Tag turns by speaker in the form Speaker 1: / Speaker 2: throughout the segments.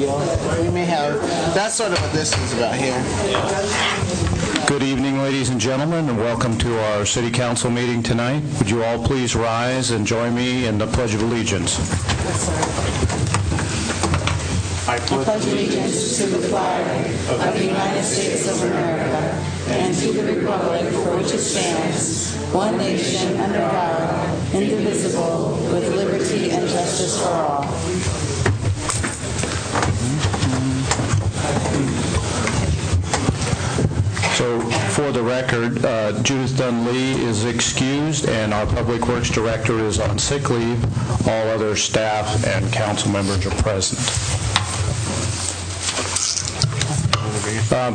Speaker 1: deal. We may have, that's sort of what this is about here.
Speaker 2: Good evening, ladies and gentlemen, and welcome to our City Council meeting tonight. Would you all please rise and join me in the Pledge of Allegiance?
Speaker 3: I pledge allegiance to the flag of the United States of America and to the republic for which it stands, one nation under God, indivisible, with liberty and justice for all.
Speaker 2: So, for the record, Judith Dunley is excused, and our Public Works Director is on sick leave. All other staff and council members are present.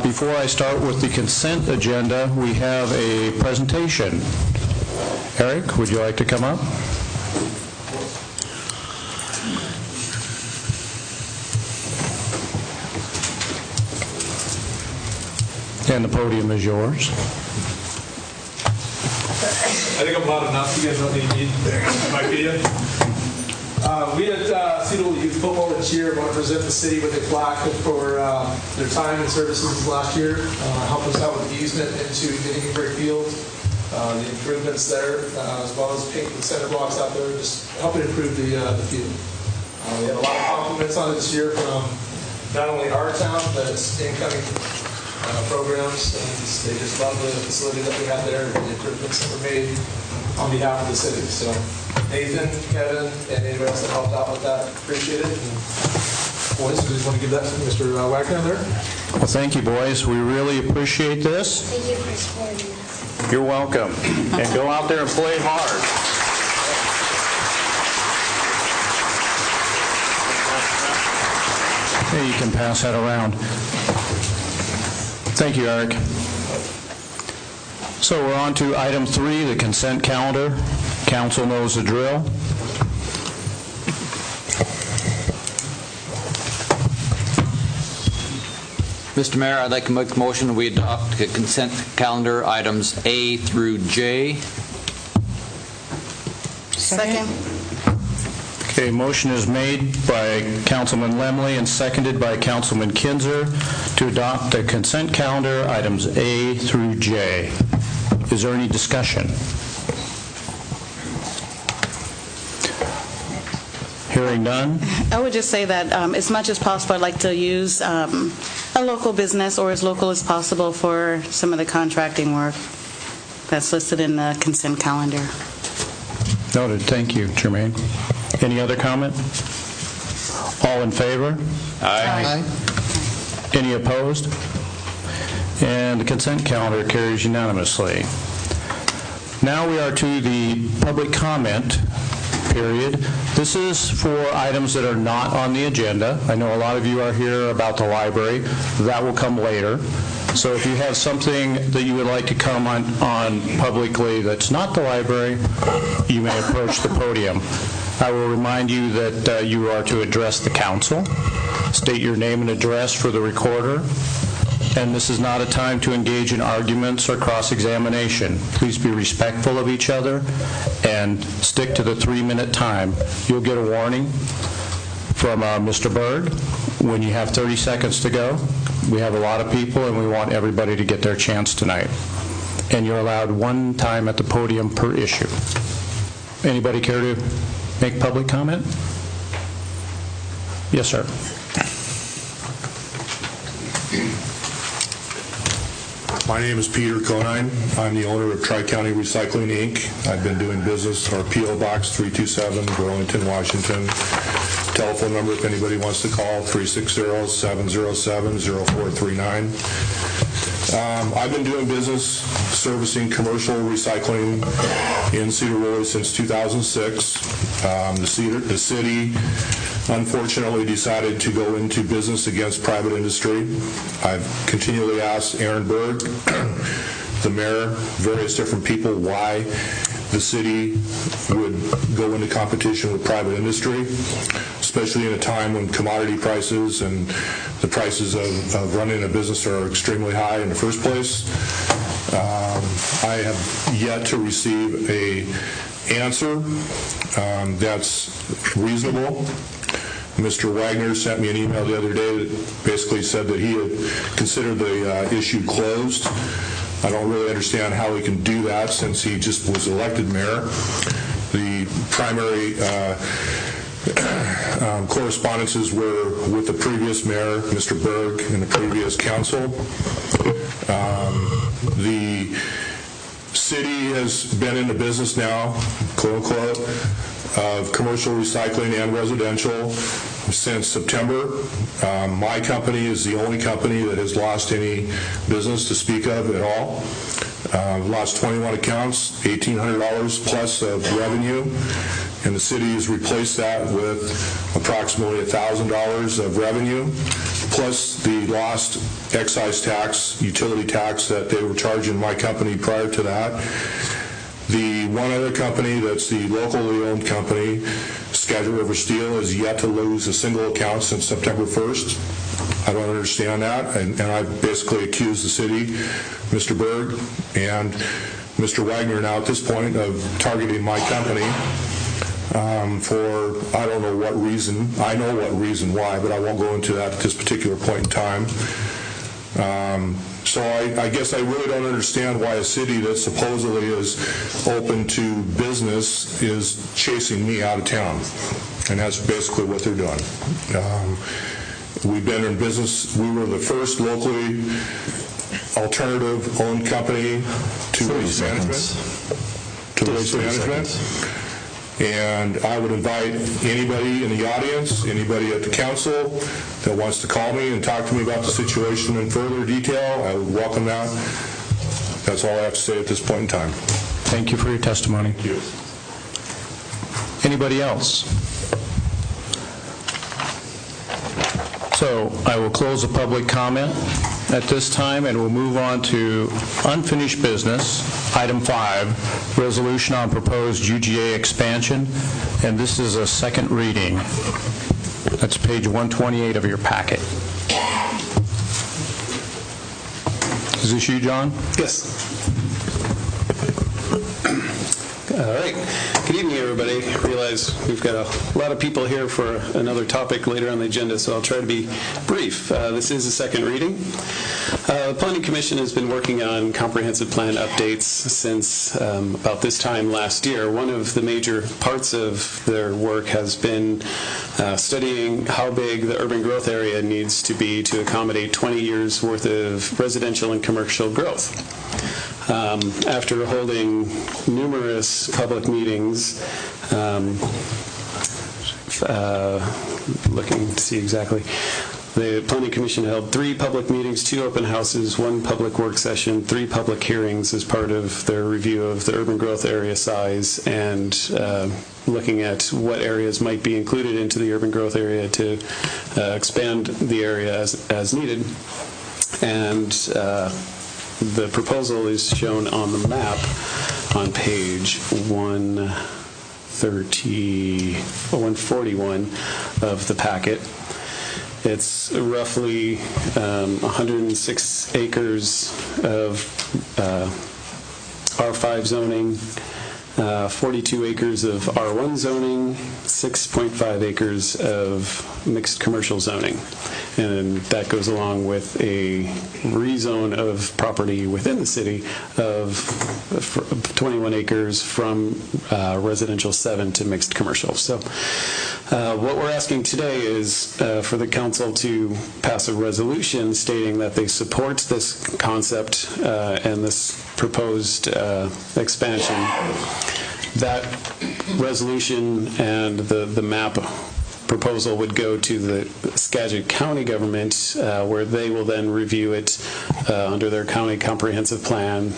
Speaker 2: Before I start with the consent agenda, we have a presentation. Eric, would you like to come up? And the podium is yours.
Speaker 4: I think I'm loud enough. You guys don't need me. My video. We at Sedro-Woolley Youth Football and Cheer want to present the city with a plaque for their time and services last year. Help us out with the easement into Hindenburg Field, the improvements there, as well as painting the center blocks out there, just helping improve the field. We had a lot of compliments on it this year from not only our town, but incoming programs, and they just love the facility that we have there and the improvements that were made on behalf of the city. So Nathan, Kevin, and anybody else that helped out with that, appreciate it. And boys, we just want to give that to Mr. Wagner there.
Speaker 2: Well, thank you, boys. We really appreciate this.
Speaker 5: Thank you for supporting us.
Speaker 2: You're welcome. And go out there and play hard. Hey, you can pass that around. Thank you, Eric. So we're on to item 3, the consent calendar. Council knows the drill.
Speaker 6: Mr. Mayor, I'd like to make a motion that we adopt the consent calendar items A through J.
Speaker 3: Second.
Speaker 2: Okay, motion is made by Councilman Lemley and seconded by Councilman Kinzer to adopt the consent calendar items A through J. Is there any discussion? Hearing none.
Speaker 7: I would just say that as much as possible, I'd like to use a local business or as local as possible for some of the contracting work that's listed in the consent calendar.
Speaker 2: Noted. Thank you, Jermaine. Any other comment? All in favor?
Speaker 6: Aye.
Speaker 2: Any opposed? And the consent calendar carries unanimously. Now we are to the public comment period. This is for items that are not on the agenda. I know a lot of you are here about the library. That will come later. So if you have something that you would like to comment on publicly that's not the library, you may approach the podium. I will remind you that you are to address the council, state your name and address for the recorder, and this is not a time to engage in arguments or cross-examination. Please be respectful of each other and stick to the 3-minute time. You'll get a warning from Mr. Byrd when you have 30 seconds to go. We have a lot of people and we want everybody to get their chance tonight. And you're allowed 1 time at the podium per issue. Anybody care to make public comment? Yes, sir.
Speaker 8: My name is Peter Conine. I'm the owner of Tri-County Recycling, Inc. I've been doing business, our P.O. Box 327, Burlington, Washington. Telephone number, if anybody wants to call, 360-707-0439. I've been doing business servicing commercial recycling in Sedro-Woolley since 2006. The city unfortunately decided to go into business against private industry. I've continually asked Aaron Berg, the mayor, various different people why the city would go into competition with private industry, especially in a time when commodity prices and the prices of running a business are extremely high in the first place. I have yet to receive an answer that's reasonable Mr. Wagner sent me an email the other day that basically said that he had considered the issue closed. I don't really understand how he can do that since he just was elected mayor. The primary correspondences were with the previous mayor, Mr. Berg, and the previous council. The city has been in the business now, quote unquote, of commercial recycling and residential since September. My company is the only company that has lost any business to speak of at all. Lost 21 accounts, $1,800 plus of revenue, and the city has replaced that with approximately $1,000 of revenue, plus the lost excise tax, utility tax that they were charging my company prior to that. The one other company that's the locally owned company, Skagit River Steel, has yet to lose a single account since September 1st. I don't understand that, and I basically accused the city, Mr. Berg, and Mr. Wagner now at this point of targeting my company for I don't know what reason. I know what reason why, but I won't go into that at this particular point in time. So I guess I really don't understand why a city that supposedly is open to business is chasing me out of town, and that's basically what they're doing. We've been in business. We were the first locally alternative-owned company to waste management. And I would invite anybody in the audience, anybody at the council that wants to call me and talk to me about the situation in further detail. I would welcome that. That's all I have to say at this point in time.
Speaker 2: Thank you for your testimony.
Speaker 8: Thank you.
Speaker 2: Anybody else? So I will close the public comment at this time, and we'll move on to unfinished business. Item 5, resolution on proposed UGA expansion, and this is a second reading. That's page 128 of your packet. Is this you, John?
Speaker 9: Yes. All right. Good evening, everybody. I realize we've got a lot of people here for another topic later on the agenda, so I'll try to be brief. This is a second reading. The Planning Commission has been working on comprehensive plan updates since about this time last year. One of the major parts of their work has been studying how big the urban growth area needs to be to accommodate 20 years worth of residential and commercial growth. After holding numerous public meetings, looking to see exactly, the Planning Commission held 3 public meetings, 2 open houses, 1 public work session, 3 public hearings as part of their review of the urban growth area size and looking at what areas might be included into the urban growth area to expand the area as needed. And the proposal is shown on the map on page 141 of the packet. It's roughly 106 acres of R5 zoning, 42 acres of R1 zoning, 6.5 acres of mixed commercial zoning. And that goes along with a rezone of property within the city of 21 acres from residential 7 to mixed commercial. So what we're asking today is for the council to pass a resolution stating that they support this concept and this proposed expansion. That resolution and the map proposal would go to the Skagit County government, where they will then review it under their county comprehensive plan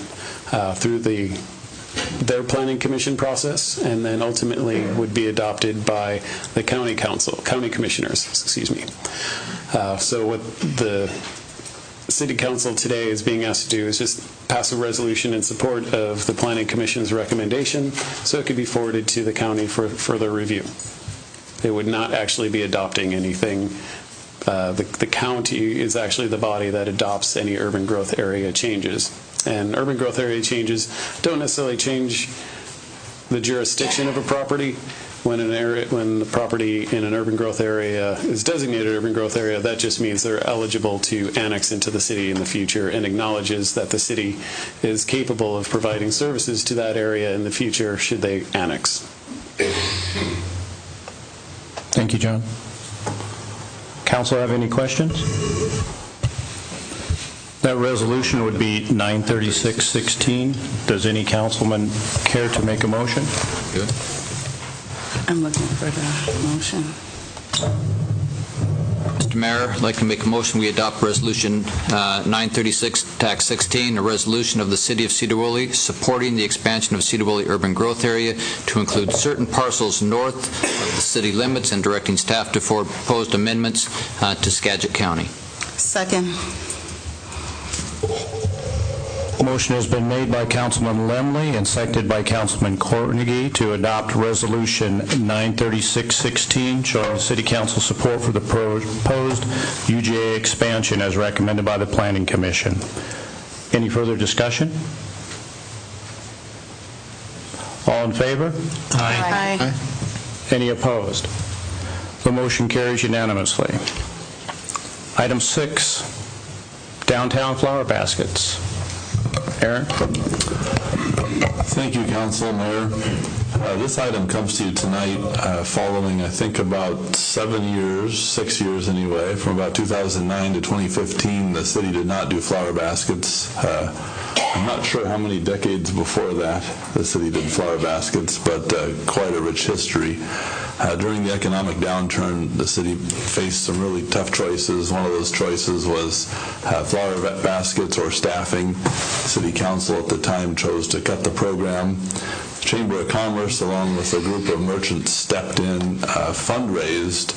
Speaker 9: through their planning commission process, and then ultimately would be adopted by the county commissioners, excuse me. So what the City Council today is being asked to do is just pass a resolution in support of the Planning Commission's recommendation so it could be forwarded to the county for further review. They would not actually be adopting anything. The county is actually the body that adopts any urban growth area changes. And urban growth area changes don't necessarily change the jurisdiction of a property, when the property in an urban growth area is designated urban growth area, that just means they're eligible to annex into the city in the future and acknowledges that the city is capable of providing services to that area in the future should they annex.
Speaker 2: Thank you, John. Council have any questions? That resolution would be 93616. Does any councilman care to make a motion?
Speaker 6: Good.
Speaker 7: I'm looking for the motion.
Speaker 6: Mr. Mayor, I'd like to make a motion we adopt Resolution 936-16, a resolution of the City of Sedro-Woolley supporting the expansion of Sedro-Woolley urban growth area to include certain parcels north of the city limits and directing staff to forward proposed amendments to Skagit County.
Speaker 7: Second.
Speaker 2: Motion has been made by Councilman Lemley and seconded by Councilman Cornegy to adopt Resolution 93616, showing the City Council support for the proposed UGA expansion as recommended by the Planning Commission. Any further discussion? All in favor?
Speaker 7: Aye.
Speaker 2: Any opposed? The motion carries unanimously. Item 6, downtown flower baskets. Aaron?
Speaker 10: Thank you, Council, Mayor. This item comes to you tonight following, I think, about 6 years anyway, from about 2009 to 2015, the city did not do flower baskets. I'm not sure how many decades before that the city did flower baskets, but quite a rich history. During the economic downturn, the city faced some really tough choices. One of those choices was flower baskets or staffing. City Council at the time chose to cut the program. The Chamber of Commerce, along with a group of merchants, stepped in, fundraised.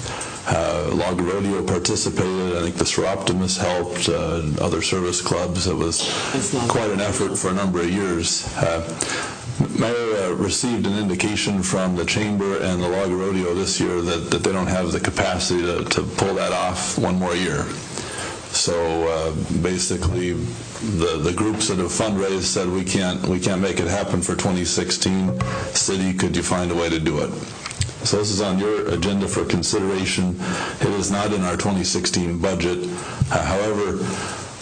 Speaker 10: Log Rodeo participated. I think the Seroptimus helped, other service clubs. It was quite an effort for a number of years. Mayor received an indication from the Chamber and the Log Rodeo this year that they don't have the capacity to pull that off one more year. So basically, the groups that have fundraised said we can't make it happen for 2016. City, could you find a way to do it? So this is on your agenda for consideration. It is not in our 2016 budget. However,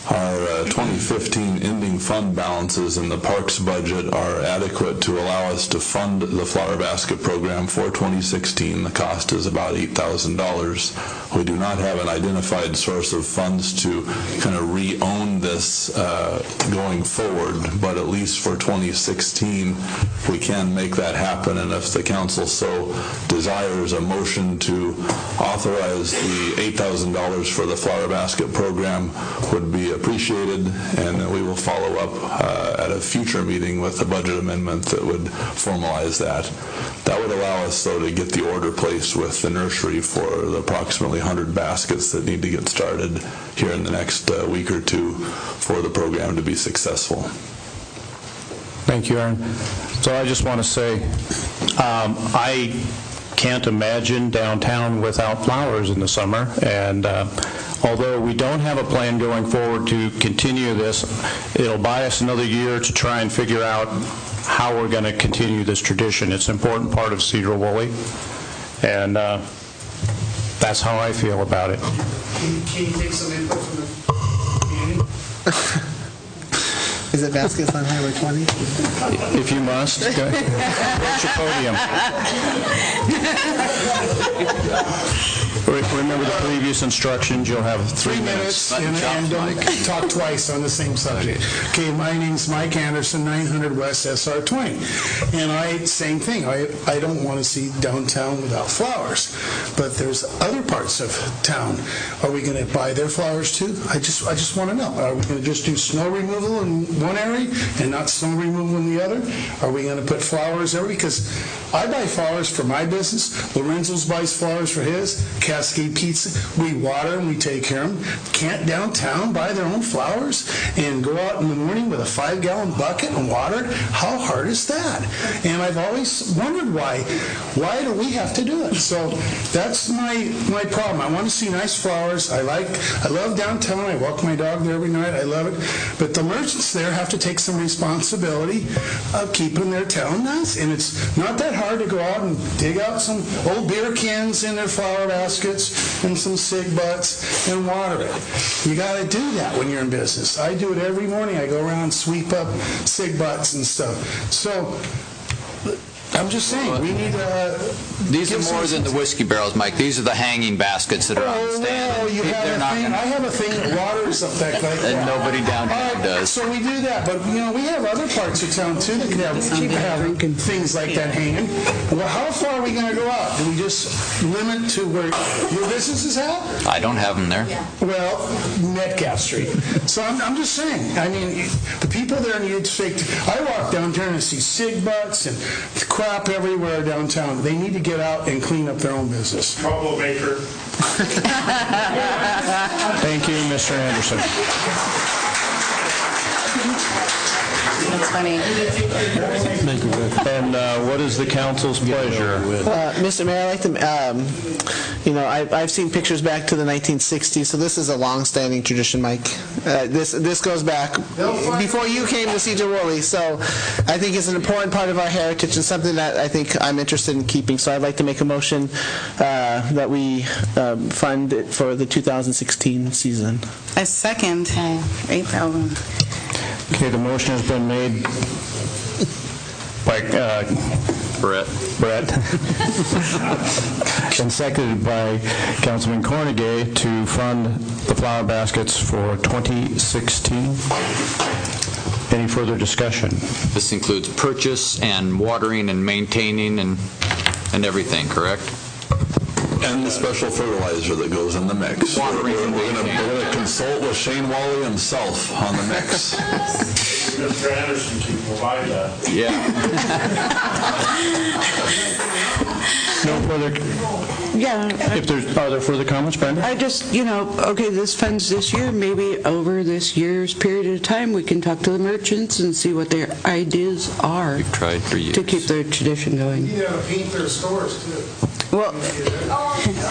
Speaker 10: our 2015 ending fund balances in the parks budget are adequate to allow us to fund the flower basket program for 2016. The cost is about $8,000. We do not have an identified source of funds to kind of re-own this going forward, but at least for 2016 we can make that happen, and if the council so desires, a motion to authorize the $8,000 for the flower basket program would be appreciated, and we will follow up at a future meeting with a budget amendment that would formalize that. That would allow us, though, to get the order placed with the nursery for the approximately 100 baskets that need to get started here in the next week or two for the program to be successful.
Speaker 2: Thank you, Aaron. So I just want to say, I can't imagine downtown without flowers in the summer, and although we don't have a plan going forward to continue this, it'll buy us another year to try and figure out how we're going to continue this tradition. It's an important part of Sedro-Woolley, and that's how I feel about it.
Speaker 1: Can you take some input from the community? Is it baskets on Highway 20?
Speaker 2: If you must, go ahead. Approach your podium. Remember the previous instructions, you'll have 3 minutes.
Speaker 11: And don't talk twice on the same subject. Okay, my name's Mike Anderson, 900 West SR 20. And same thing, I don't want to see downtown without flowers. But there's other parts of town. Are we going to buy their flowers too? I just want to know. Are we going to just do snow removal in one area and not snow removal in the other? Are we going to put flowers everywhere? Because I buy flowers for my business. Lorenzo's buys flowers for his. Cascade Pizza, we water them, we take care of them. Can't downtown buy their own flowers and go out in the morning with a 5-gallon bucket and water it? How hard is that? And I've always wondered why do we have to do it? So that's my problem. I want to see nice flowers. I love downtown. I walk my dog there every night. I love it. But the merchants there have to take some responsibility of keeping their town nice. And it's not that hard to go out and dig out some old beer cans in their flower baskets and some cig butts and water it. You got to do that when you're in business. I do it every morning. I go around and sweep up cig butts and stuff. So I'm just saying, we need to...
Speaker 6: These are more than the whiskey barrels, Mike. These are the hanging baskets that are on the stand.
Speaker 11: You have
Speaker 6: They're
Speaker 11: a
Speaker 6: not
Speaker 11: thing.
Speaker 6: gonna-
Speaker 11: I have a thing that waters up that like that.
Speaker 6: And nobody downtown does.
Speaker 11: So we do that, but we have other parts of town too that have things like that hanging. Well, how far are we going to go out? Do we just limit to where your business is at?
Speaker 6: I don't have them there.
Speaker 11: Well, Metcalf Street. So I'm just saying. I mean, the people there need to take. I walk downtown and see cig butts and crap everywhere downtown. They need to get out and clean up their own business.
Speaker 12: Troublemaker.
Speaker 2: Thank you, Mr. Anderson.
Speaker 7: That's funny.
Speaker 2: And what is the council's pleasure?
Speaker 1: Mr. Mayor, I'd like to, I've seen pictures back to the 1960s, so this is a long-standing tradition, Mike. This goes back before you came to Sedro-Woolley, so I think it's an important part of our heritage and something that I think I'm interested in keeping. So I'd like to make a motion that we fund it for the 2016 season.
Speaker 7: A second. 8,000.
Speaker 2: Okay, the motion has been made by Brett and seconded by Councilman Cornegay to fund the flower baskets for 2016. Any further discussion?
Speaker 6: This includes purchase and watering and maintaining and everything, correct?
Speaker 10: And the special fertilizer that goes in the mix. We're going to consult with Shane Wally himself on the mix.
Speaker 12: Mr. Anderson can provide that.
Speaker 6: Yeah.
Speaker 2: No further.
Speaker 5: Yeah.
Speaker 2: Are there further comments, Brenda?
Speaker 5: I just, okay, this funds this year, maybe over this year's period of time, we can talk to the merchants and see what their ideas are
Speaker 6: We've tried for years.
Speaker 5: to keep their tradition going.
Speaker 11: You got to paint their stores too.
Speaker 7: Well,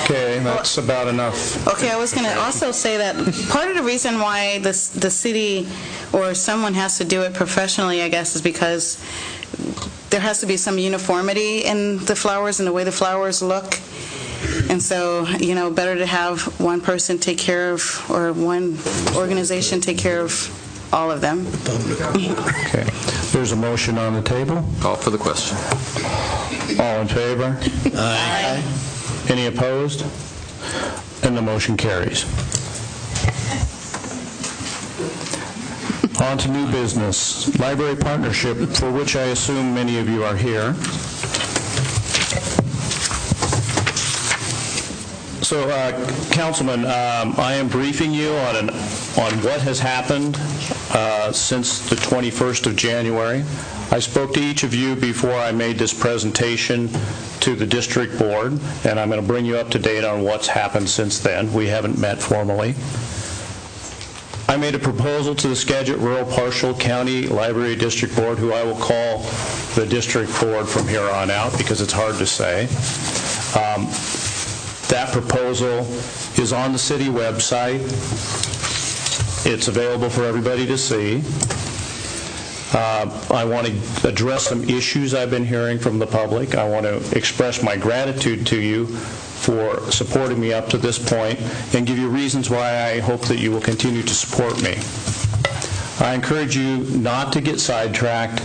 Speaker 2: Okay, that's about enough.
Speaker 7: okay, I was going to also say that part of the reason why the city or someone has to do it professionally, I guess, is because there has to be some uniformity in the flowers and the way the flowers look. And so, better to have one person take care of, or one organization take care of all of them.
Speaker 2: Okay, there's a motion on the table.
Speaker 6: Call for the question.
Speaker 2: All in favor?
Speaker 1: Aye.
Speaker 2: Any opposed? And the motion carries. On to new business. Library partnership, for which I assume many of you are here. So, Councilman, I am briefing you on what has happened since the 21st of January. I spoke to each of you before I made this presentation to the district board, and I'm going to bring you up to date on what's happened since then. We haven't met formally. I made a proposal to the Skagit Rural Partial County Library District Board, who I will call the district board from here on out because it's hard to say. That proposal is on the city website. It's available for everybody to see. I want to address some issues I've been hearing from the public. I want to express my gratitude to you for supporting me up to this point and give you reasons why I hope that you will continue to support me. I encourage you not to get sidetracked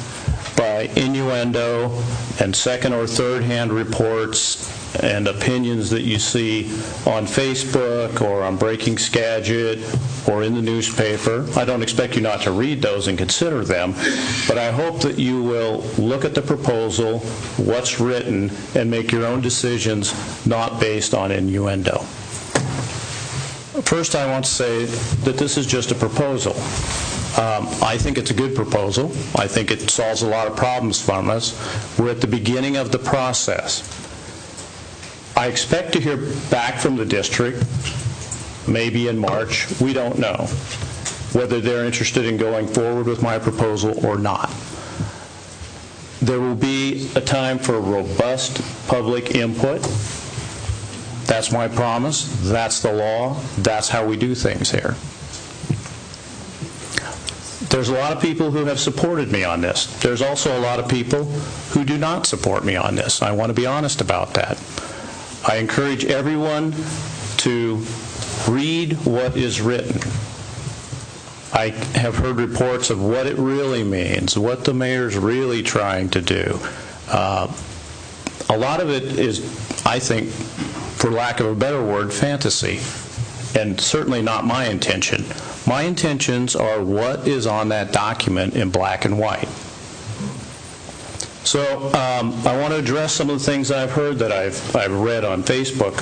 Speaker 2: by innuendo and second or third hand reports and opinions that you see on Facebook or on Breaking Skagit or in the newspaper. I don't expect you not to read those and consider them, but I hope that you will look at the proposal, what's written, and make your own decisions not based on innuendo. First, I want to say that this is just a proposal. I think it's a good proposal. I think it solves a lot of problems from us. We're at the beginning of the process. I expect to hear back from the district, maybe in March. We don't know whether they're interested in going forward with my proposal or not. There will be a time for robust public input. That's my promise. That's the law. That's how we do things here. There's a lot of people who have supported me on this. There's also a lot of people who do not support me on this. I want to be honest about that. I encourage everyone to read what is written. I have heard reports of what it really means, what the mayor's really trying to do. A lot of it is, I think, for lack of a better word, fantasy, and certainly not my intention. My intentions are what is on that document in black and white. So I want to address some of the things I've heard that I've read on Facebook.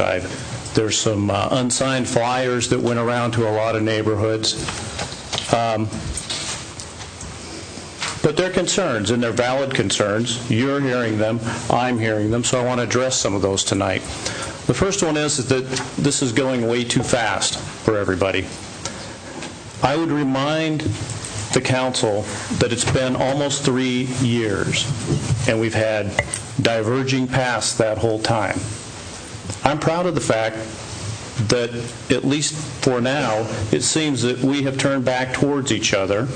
Speaker 2: There's some unsigned flyers that went around to a lot of neighborhoods. But they're concerns, and they're valid concerns. You're hearing them, I'm hearing them, so I want to address some of those tonight. The first one is that this is going way too fast for everybody. I would remind the council that it's been almost 3 years, and we've had diverging paths that whole time. I'm proud of the fact that, at least for now, it seems that we have turned back towards each other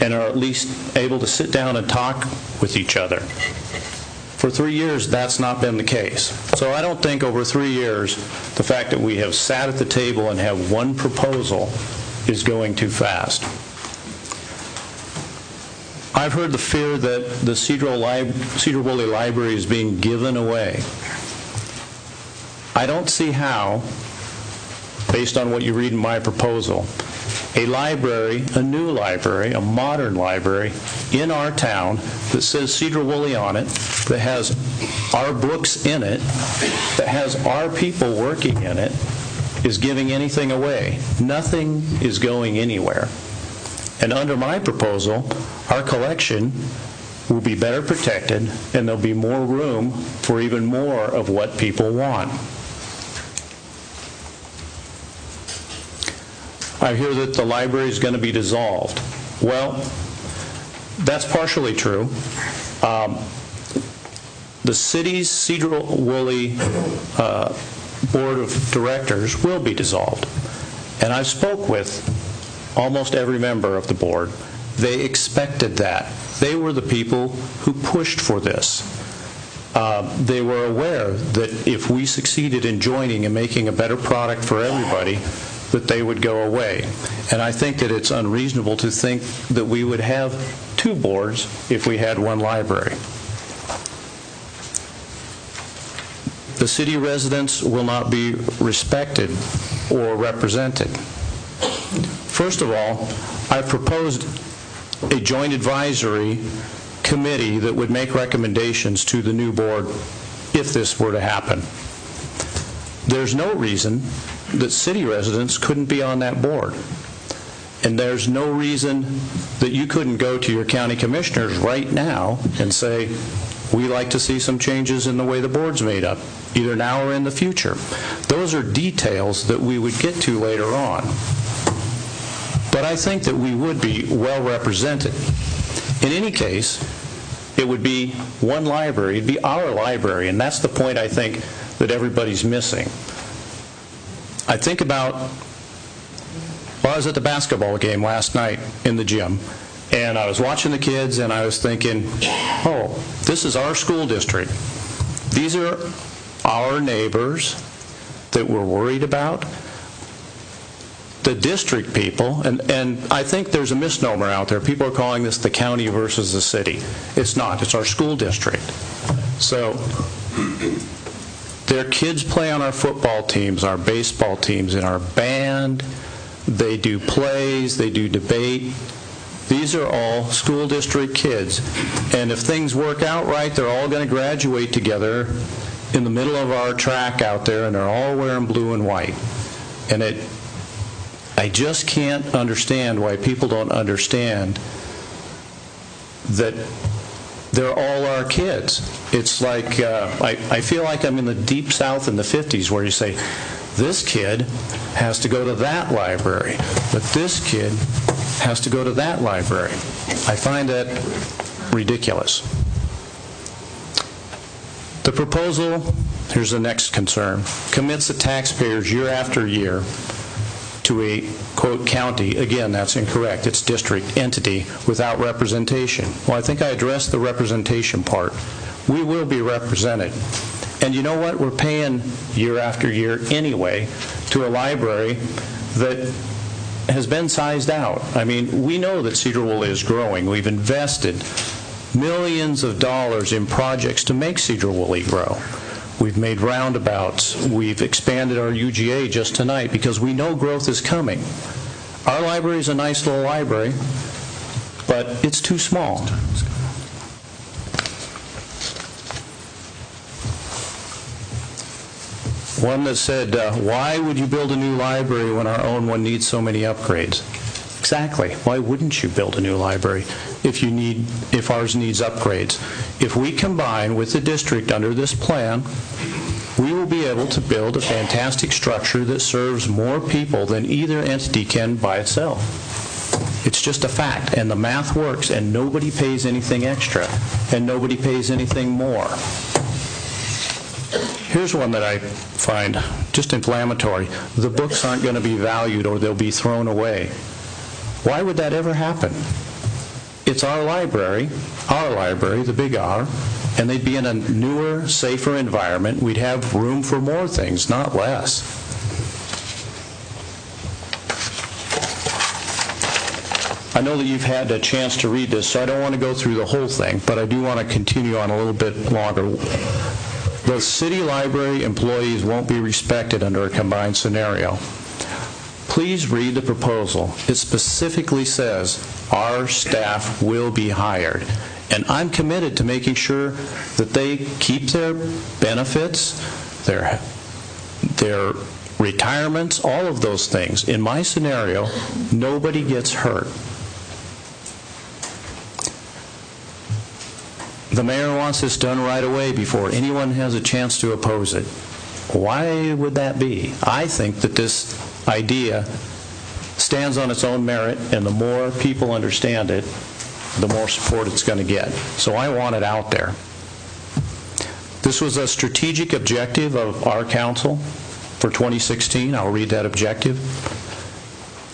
Speaker 2: and are at least able to sit down and talk with each other. For 3 years, that's not been the case. So I don't think over 3 years, the fact that we have sat at the table and have one proposal is going too fast. I've heard the fear that the Sedro-Woolley Library is being given away. I don't see how, based on what you read in my proposal, a library, a new library, a modern library in our town that says Sedro-Woolley on it, that has our books in it, that has our people working in it, is giving anything away. Nothing is going anywhere. And under my proposal, our collection will be better protected, and there'll be more room for even more of what people want. I hear that the library is going to be dissolved. Well, that's partially true. The city's Sedro-Woolley Board of Directors will be dissolved. And I spoke with almost every member of the board. They expected that. They were the people who pushed for this. They were aware that if we succeeded in joining and making a better product for everybody, that they would go away. And I think that it's unreasonable to think that we would have two boards if we had one library. The city residents will not be respected or represented. First of all, I've proposed a joint advisory committee that would make recommendations to the new board if this were to happen. There's no reason that city residents couldn't be on that board. And there's no reason that you couldn't go to your county commissioners right now and say, we like to see some changes in the way the board's made up, either now or in the future. Those are details that we would get to later on. But I think that we would be well represented. In any case, it would be one library, it'd be our library, and that's the point I think that everybody's missing. I think about, well, I was at the basketball game last night in the gym, and I was watching the kids, and I was thinking, oh, this is our school district. These are our neighbors that we're worried about. The district people, and I think there's a misnomer out there. People are calling this the county versus the city. It's not. It's our school district. So their kids play on our football teams, our baseball teams, in our band. They do plays. They do debate. These are all school district kids. And if things work out right, they're all going to graduate together in the middle of our track out there, and they're all wearing blue and white. And I just can't understand why people don't understand that they're all our kids. It's like, I feel like I'm in the deep South in the 50s where you say, this kid has to go to that library, but this kid has to go to that library. I find that ridiculous. The proposal, here's the next concern, commits the taxpayers year after year to a, quote, county. Again, that's incorrect. It's district entity without representation. Well, I think I addressed the representation part. We will be represented. And you know what? We're paying year after year anyway to a library that has been sized out. I mean, we know that Sedro-Woolley is growing. We've invested millions of dollars in projects to make Sedro-Woolley grow. We've made roundabouts. We've expanded our UGA just tonight because we know growth is coming. Our library is a nice little library, but it's too small. One that said, why would you build a new library when our own one needs so many upgrades? Exactly. Why wouldn't you build a new library if ours needs upgrades? If we combine with the district under this plan, we will be able to build a fantastic structure that serves more people than either entity can by itself. It's just a fact, and the math works, and nobody pays anything extra, and nobody pays anything more. Here's one that I find just inflammatory. The books aren't going to be valued or they'll be thrown away. Why would that ever happen? It's our library, the big R, and they'd be in a newer, safer environment. We'd have room for more things, not less. I know that you've had a chance to read this, so I don't want to go through the whole thing, but I do want to continue on a little bit longer. The city library employees won't be respected under a combined scenario. Please read the proposal. It specifically says our staff will be hired. And I'm committed to making sure that they keep their benefits, their retirements, all of those things. In my scenario, nobody gets hurt. The mayor wants this done right away before anyone has a chance to oppose it. Why would that be? I think that this idea stands on its own merit, and the more people understand it, the more support it's going to get. So I want it out there. This was a strategic objective of our council for 2016. I'll read that objective.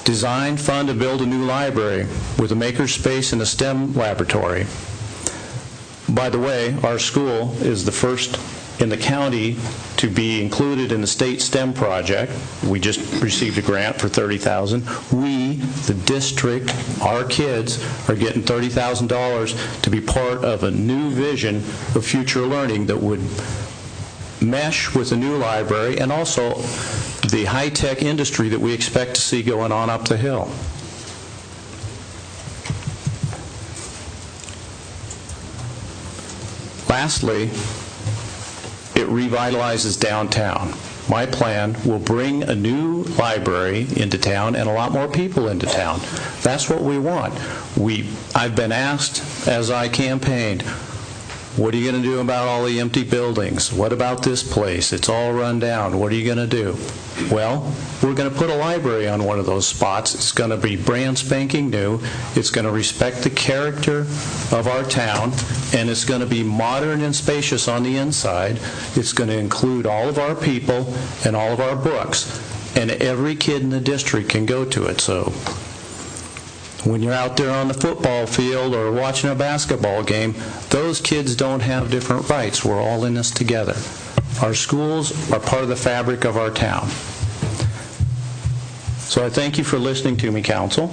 Speaker 2: Design, fund, and build a new library with a makerspace and a STEM laboratory. By the way, our school is the first in the county to be included in the state STEM project. We just received a grant for $30,000. We, the district, our kids, are getting $30,000 to be part of a new vision of future learning that would mesh with the new library and also the high-tech industry that we expect to see going on up the hill. Lastly, it revitalizes downtown. My plan will bring a new library into town and a lot more people into town. That's what we want. I've been asked as I campaigned, what are you going to do about all the empty buildings? What about this place? It's all run down. What are you going to do? Well, we're going to put a library on one of those spots. It's going to be brand spanking new. It's going to respect the character of our town, and it's going to be modern and spacious on the inside. It's going to include all of our people and all of our books, and every kid in the district can go to it. So when you're out there on the football field or watching a basketball game, those kids don't have different rights. We're all in this together. Our schools are part of the fabric of our town. So I thank you for listening to me, Council.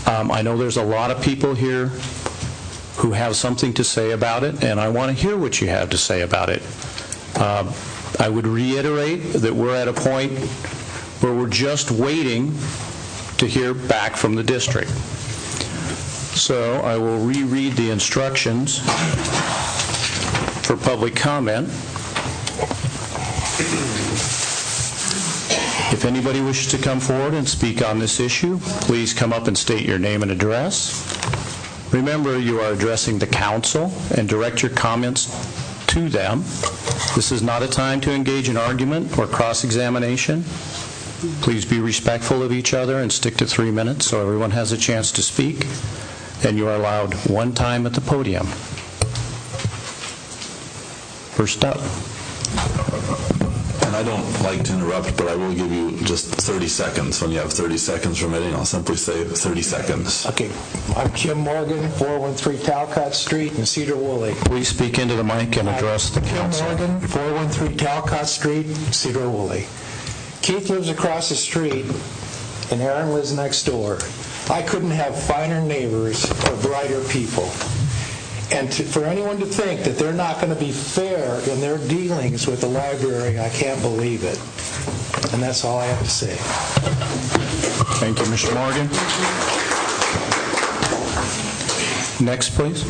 Speaker 2: I know there's a lot of people here who have something to say about it, and I want to hear what you have to say about it. I would reiterate that we're at a point where we're just waiting to hear back from the district. So I will reread the instructions for public comment. If anybody wishes to come forward and speak on this issue, please come up and state your name and address. Remember, you are addressing the council and direct your comments to them. This is not a time to engage in argument or cross-examination. Please be respectful of each other and stick to 3 minutes so everyone has a chance to speak. And you are allowed 1 time at the podium. First up.
Speaker 10: And I don't like to interrupt, but I will give you just 30 seconds. When you have 30 seconds remaining, I'll simply say 30 seconds.
Speaker 13: Okay, I'm Kim Morgan, 413 Talcott Street in Sedro-Woolley.
Speaker 2: Please speak into the mic and address the council.
Speaker 13: Kim Morgan, 413 Talcott Street, Sedro-Woolley. Keith lives across the street, and Aaron lives next door. I couldn't have finer neighbors or brighter people. And for anyone to think that they're not going to be fair in their dealings with the library, I can't believe it. And that's all I have to say.
Speaker 2: Thank you, Mr. Morgan. Next, please.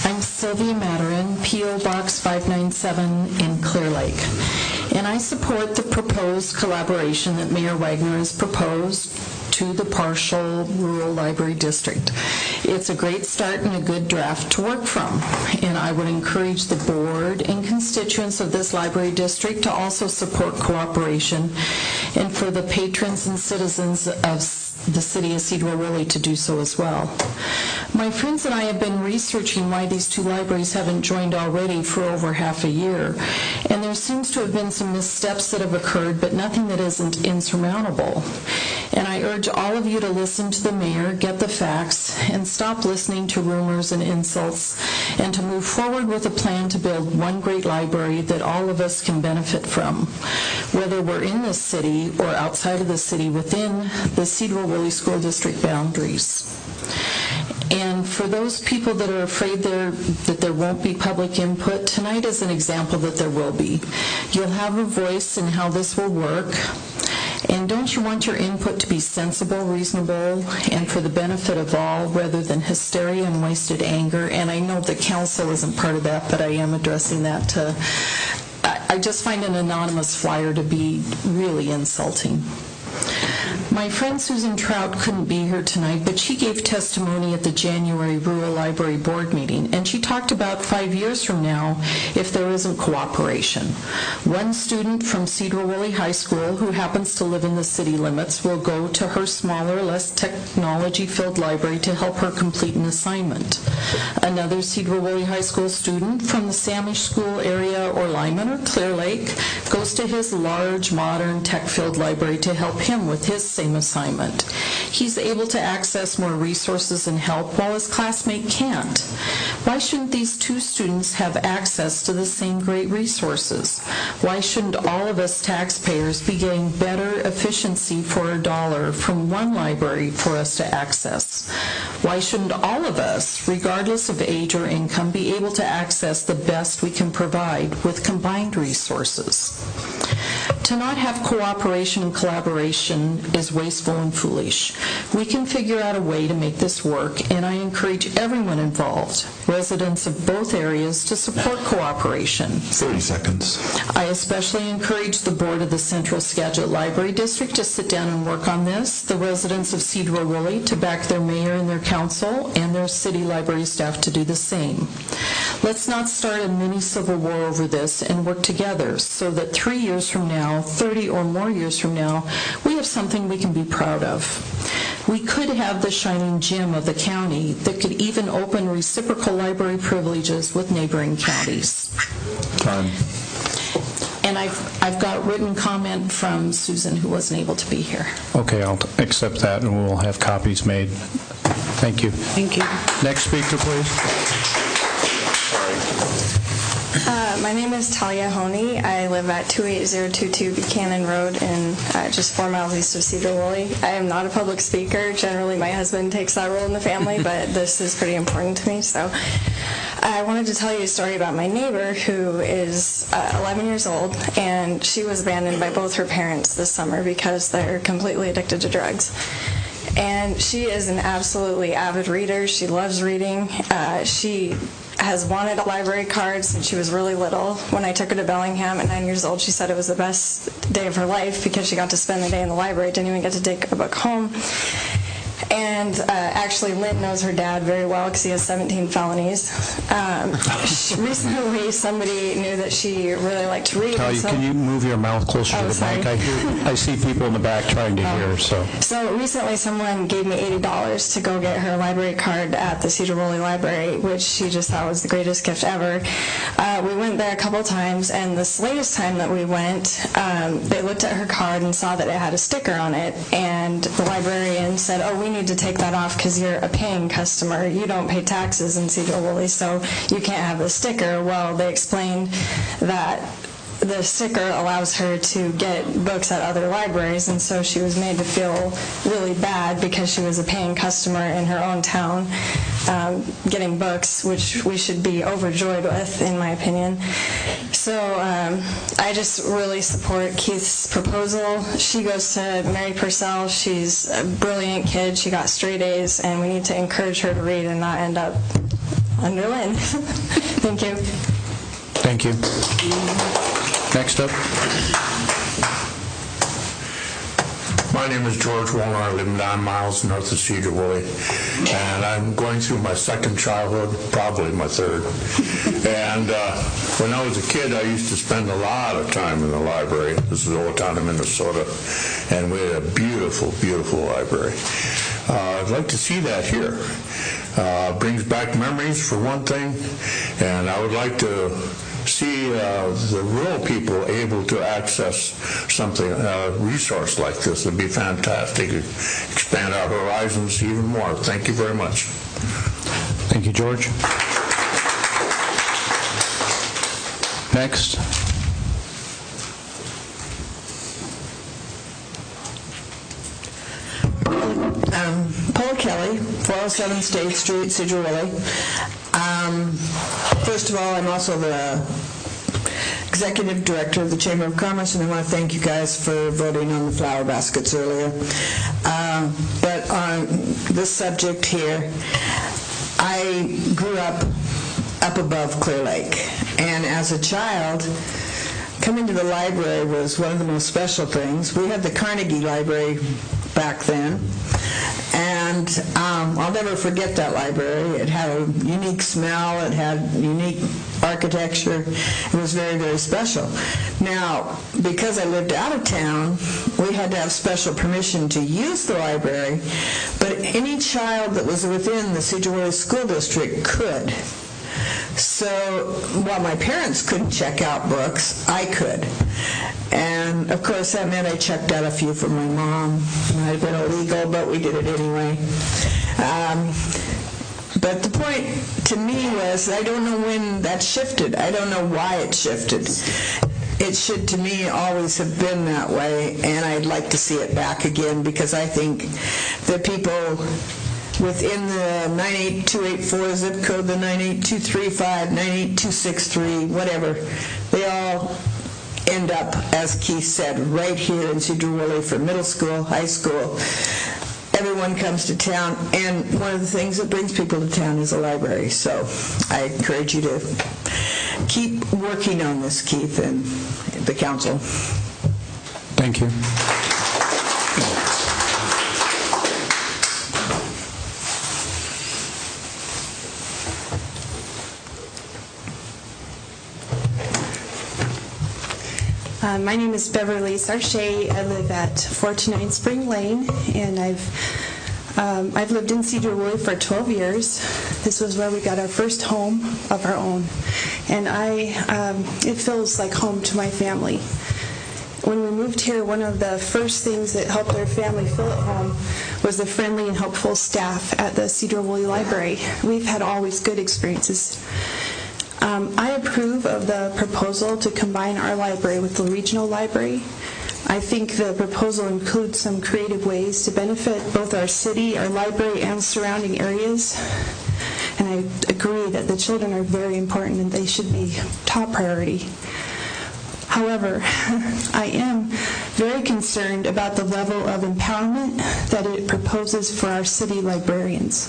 Speaker 14: I'm Sylvia Maturin, P.O. Box 597 in Clear Lake. And I support the proposed collaboration that Mayor Wagner has proposed to the partial rural library district. It's a great start and a good draft to work from, and I would encourage the board and constituents of this library district to also support cooperation, and for the patrons and citizens of the city of Sedro-Woolley to do so as well. My friends and I have been researching why these 2 libraries haven't joined already for over half a year, and there seems to have been some missteps that have occurred, but nothing that isn't insurmountable. And I urge all of you to listen to the mayor, get the facts, and stop listening to rumors and insults, and to move forward with a plan to build one great library that all of us can benefit from, whether we're in this city or outside of the city within the Sedro-Woolley School District boundaries. And for those people that are afraid that there won't be public input, tonight is an example that there will be. You'll have a voice in how this will work. And don't you want your input to be sensible, reasonable, and for the benefit of all, rather than hysteria and wasted anger? And I know the council isn't part of that, but I am addressing that to... I just find an anonymous flyer to be really insulting. My friend Susan Trout couldn't be here tonight, but she gave testimony at the January Rural Library Board meeting, and she talked about 5 years from now if there isn't cooperation. One student from Sedro-Woolley High School who happens to live in the city limits will go to her smaller, less technology-filled library to help her complete an assignment. Another Sedro-Woolley High School student from the Samish School area or Lyman or Clear Lake goes to his large, modern, tech-filled library to help him with his same assignment. He's able to access more resources and help while his classmate can't. Why shouldn't these 2 students have access to the same great resources? Why shouldn't all of us taxpayers be getting better efficiency for a dollar from one library for us to access? Why shouldn't all of us, regardless of age or income, be able to access the best we can provide with combined resources? To not have cooperation and collaboration is wasteful and foolish. We can figure out a way to make this work, and I encourage everyone involved, residents of both areas, to support cooperation.
Speaker 10: 30 seconds.
Speaker 14: I especially encourage the board of the Central Skagit Library District to sit down and work on this, the residents of Sedro-Woolley to back their mayor and their council, and their city library staff to do the same. Let's not start a mini civil war over this and work together so that 3 years from now, 30 or more years from now, we have something we can be proud of. We could have the shining gem of the county that could even open reciprocal library privileges with neighboring counties.
Speaker 10: Time.
Speaker 14: And I've got written comment from Susan, who wasn't able to be here.
Speaker 2: Okay, I'll accept that, and we'll have copies made. Thank you.
Speaker 5: Thank you.
Speaker 2: Next speaker, please.
Speaker 15: My name is Talia Honey. I live at 28022 Buchanan Road in just 4 miles east of Sedro-Woolley. I am not a public speaker. Generally, my husband takes that role in the family, but this is pretty important to me. So I wanted to tell you a story about my neighbor who is 11 years old, and she was abandoned by both her parents this summer because they're completely addicted to drugs. And she is an absolutely avid reader. She loves reading. She has wanted a library card since she was really little. When I took her to Bellingham at 9 years old, she said it was the best day of her life because she got to spend the day in the library, didn't even get to take a book home. And actually, Lynn knows her dad very well because he has 17 felonies. Recently, somebody knew that she really liked to read.
Speaker 2: Talia, can you move your mouth closer to the mic? I see people in the back trying to hear, so.
Speaker 15: So recently, someone gave me $80 to go get her library card at the Sedro-Woolley Library, which she just thought was the greatest gift ever. We went there a couple times, and this latest time that we went, they looked at her card and saw that it had a sticker on it, and the librarian said, "Oh, we need to take that off because you're a paying customer. You don't pay taxes in Sedro-Woolley, so you can't have the sticker." Well, they explained that the sticker allows her to get books at other libraries, and so she was made to feel really bad because she was a paying customer in her own town getting books, which we should be overjoyed with, in my opinion. So I just really support Keith's proposal. She goes to Mary Purcell. She's a brilliant kid. She got straight A's, and we need to encourage her to read and not end up under Lynn. Thank you.
Speaker 2: Thank you. Next up.
Speaker 12: My name is George Warner. I live 9 miles north of Sedro-Woolley, and I'm going through my second childhood, probably my third. And when I was a kid, I used to spend a lot of time in the library. This is Old Town of Minnesota, and we had a beautiful, beautiful library. I'd like to see that here. Brings back memories, for one thing, and I would like to see the rural people able to access something, a resource like this. Would be fantastic. Expand our horizons even more. Thank you very much.
Speaker 2: Thank you, George. Next.
Speaker 16: Paula Kelly, 407 State Street, Sedro-Woolley. First of all, I'm also the Executive Director of the Chamber of Commerce, and I want to thank you guys for voting on the flower baskets earlier. But on this subject here, I grew up above Clear Lake, and as a child, coming to the library was one of the most special things. We had the Carnegie Library back then, and I'll never forget that library. It had a unique smell, it had unique architecture. It was very, very special. Now, because I lived out of town, we had to have special permission to use the library, but any child that was within the Sedro-Woolley School District could. So while my parents couldn't check out books, I could. And of course that meant I checked out a few for my mom. It might have been illegal, but we did it anyway. But the point to me was, I don't know when that shifted. I don't know why it shifted. It should, to me, always have been that way, and I'd like to see it back again, because I think that people within the 98284 zip code, the 98235, 98263, whatever, they all end up, as Keith said, right here in Sedro-Woolley for middle school, high school. Everyone comes to town, and one of the things that brings people to town is a library. So I encourage you to keep working on this, Keith, and the council.
Speaker 2: Thank you.
Speaker 17: My name is Beverly Sarche. I live at 429 Spring Lane, and I've lived in Sedro-Woolley for 12 years. This was where we got our first home of our own, and it feels like home to my family. When we moved here, one of the first things that helped our family feel at home was the friendly and helpful staff at the Sedro-Woolley Library. We've had always good experiences. I approve of the proposal to combine our library with the regional library. I think the proposal includes some creative ways to benefit both our city, our library, and surrounding areas. And I agree that the children are very important and they should be top priority. However, I am very concerned about the level of empowerment that it proposes for our city librarians.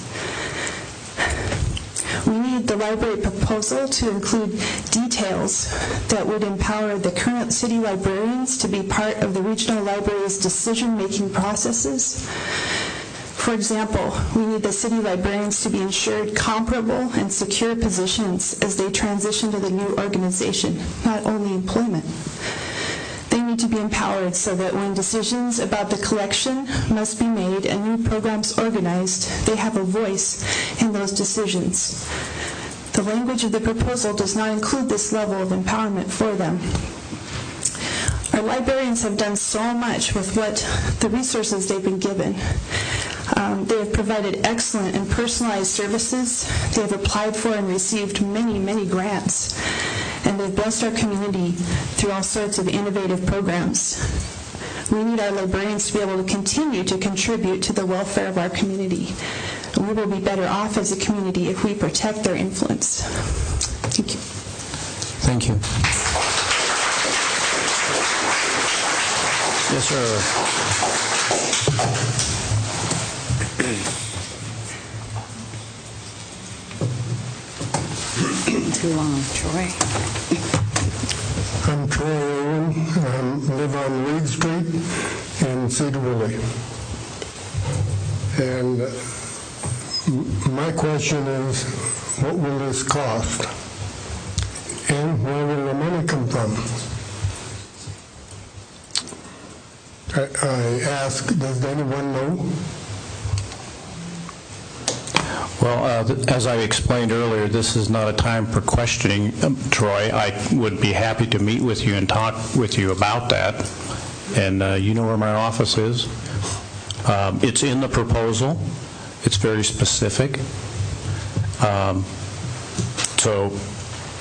Speaker 17: We need the library proposal to include details that would empower the current city librarians to be part of the regional library's decision-making processes. For example, we need the city librarians to be ensured comparable and secure positions as they transition to the new organization, not only employment. They need to be empowered so that when decisions about the collection must be made and new programs organized, they have a voice in those decisions. The language of the proposal does not include this level of empowerment for them. Our librarians have done so much with what the resources they've been given. They have provided excellent and personalized services. They have applied for and received many, many grants. And they've blessed our community through all sorts of innovative programs. We need our librarians to be able to continue to contribute to the welfare of our community. We will be better off as a community if we protect their influence. Thank you.
Speaker 2: Thank you. Yes, sir.
Speaker 5: Too long, Troy.
Speaker 18: I'm Troy Owen. I live on Reed Street in Sedro-Woolley. And my question is, what will this cost? And where will the money come from? I ask, does anyone know?
Speaker 2: Well, as I explained earlier, this is not a time for questioning, Troy. I would be happy to meet with you and talk with you about that. And you know where my office is. It's in the proposal. It's very specific. So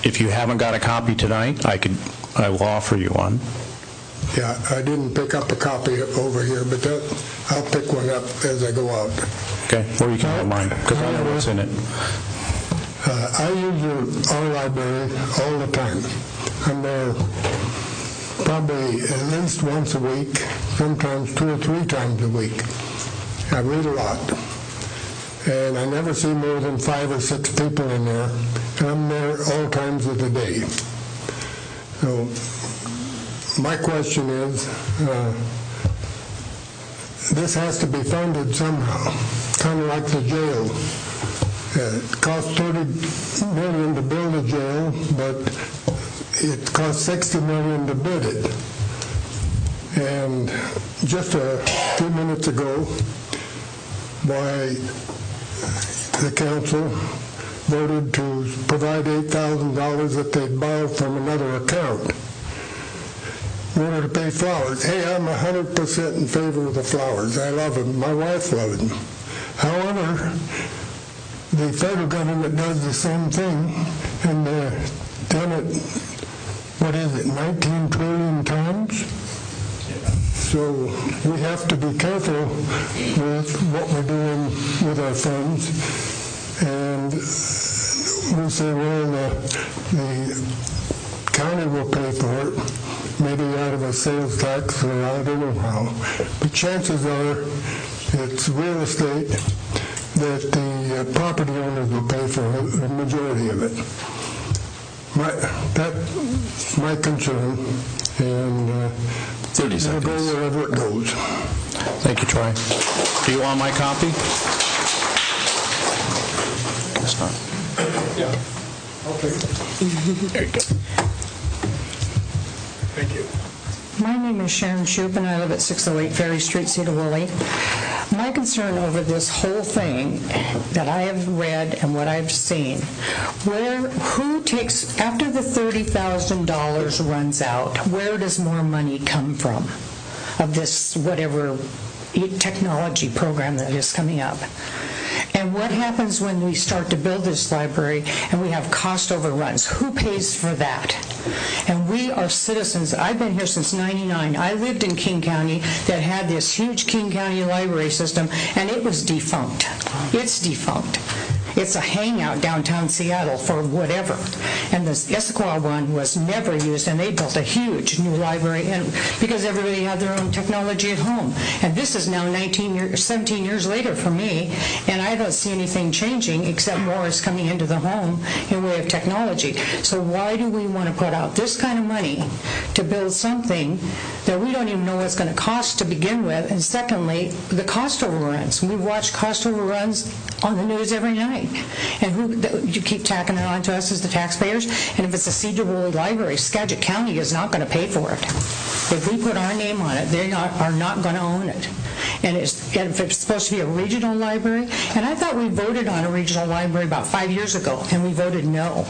Speaker 2: if you haven't got a copy tonight, I will offer you one.
Speaker 18: Yeah, I didn't pick up a copy over here, but I'll pick one up as I go out.
Speaker 2: Okay, or you can have mine, because I know what's in it.
Speaker 18: I use our library all the time. I'm there probably at least once a week, sometimes 2 or 3 times a week. I read a lot. And I never see more than 5 or 6 people in there. And I'm there all times of the day. So my question is, this has to be funded somehow, kind of like the jail. It costs $30 million to build a jail, but it costs $60 million to bid it. And just a few minutes ago, the council voted to provide $8,000 that they'd borrow from another account in order to pay flowers. Hey, I'm 100% in favor of the flowers. I love them. My wife loves them. However, the federal government does the same thing, and done it, what is it, 19 trillion times? So we have to be careful with what we're doing with our funds. And we say, well, the county will pay for it, maybe out of a sales tax, or I don't know how. But chances are it's real estate that the property owners will pay for the majority of it. That's my concern, and
Speaker 2: 30 seconds.
Speaker 18: It'll go wherever it goes.
Speaker 2: Thank you, Troy. Do you want my copy? Guess not.
Speaker 18: Yeah. Okay.
Speaker 2: There you go.
Speaker 18: Thank you.
Speaker 19: My name is Sharon Shoup, and I live at 608 Ferry Street, Sedro-Woolley. My concern over this whole thing that I have read and what I've seen, who takes, after the $30,000 runs out, where does more money come from of this whatever technology program that is coming up? And what happens when we start to build this library and we have cost overruns? Who pays for that? And we are citizens. I've been here since '99. I lived in King County that had this huge King County library system, and it was defunct. It's defunct. It's a hangout downtown Seattle for whatever. And the Issaquah one was never used, and they built a huge new library because everybody had their own technology at home. And this is now 17 years later for me, and I don't see anything changing except more is coming into the home in way of technology. So why do we want to put out this kind of money to build something that we don't even know what's going to cost to begin with? And secondly, the cost overruns. We watch cost overruns on the news every night. And you keep tacking it on to us as the taxpayers? And if it's a Sedro-Woolley library, Skagit County is not going to pay for it. If we put our name on it, they are not going to own it. And if it's supposed to be a regional library, and I thought we voted on a regional library about 5 years ago, and we voted no.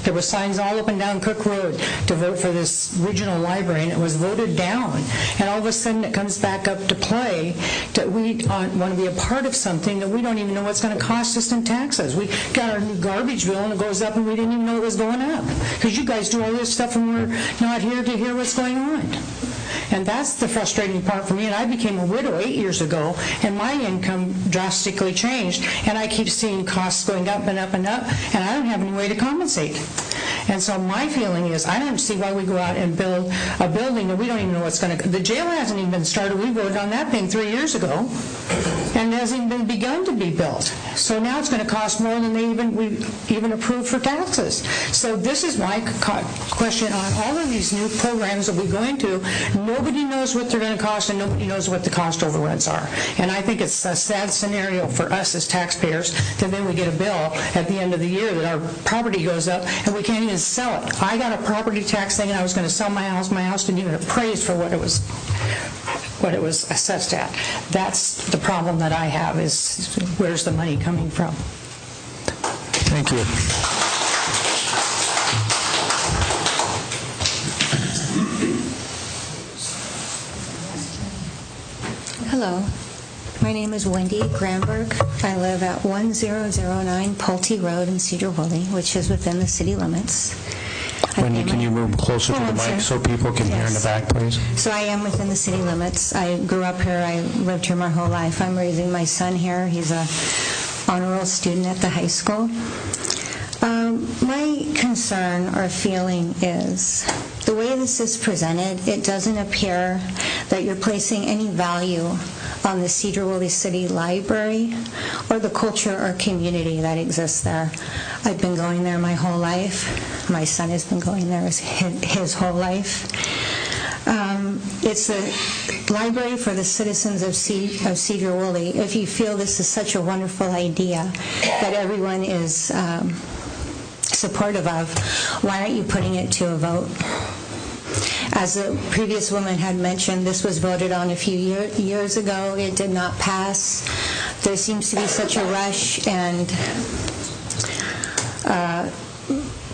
Speaker 19: There were signs all up and down Cook Road to vote for this regional library, and it was voted down. And all of a sudden it comes back up to play that we want to be a part of something that we don't even know what's going to cost us in taxes. We got our new garbage bill, and it goes up, and we didn't even know it was going up. Because you guys do all this stuff, and we're not here to hear what's going on. And that's the frustrating part for me. And I became a widow 8 years ago, and my income drastically changed. And I keep seeing costs going up and up and up, and I don't have any way to compensate. And so my feeling is I don't see why we go out and build a building that we don't even know what's going to... The jail hasn't even been started. We voted on that thing 3 years ago, and it hasn't even begun to be built. So now it's going to cost more than we even approved for taxes. So this is my question on all of these new programs that we go into. Nobody knows what they're going to cost, and nobody knows what the cost overruns are. And I think it's a sad scenario for us as taxpayers that then we get a bill at the end of the year that our property goes up and we can't even sell it. I got a property tax thing, and I was going to sell my house. My house didn't even appraise for what it was assessed at. That's the problem that I have, is where's the money coming from?
Speaker 2: Thank you.
Speaker 20: Hello, my name is Wendy Granberg. I live at 1009 Pulte Road in Sedro-Woolley, which is within the city limits.
Speaker 2: Wendy, can you move closer to the mic so people can hear in the back, please?
Speaker 20: So I am within the city limits. I grew up here. I lived here my whole life. I'm raising my son here. He's a honor roll student at the high school. My concern or feeling is the way this is presented, it doesn't appear that you're placing any value on the Sedro-Woolley City Library or the culture or community that exists there. I've been going there my whole life. My son has been going there his whole life. It's the library for the citizens of Sedro-Woolley. If you feel this is such a wonderful idea that everyone is supportive of, why aren't you putting it to a vote? As the previous woman had mentioned, this was voted on a few years ago. It did not pass. There seems to be such a rush and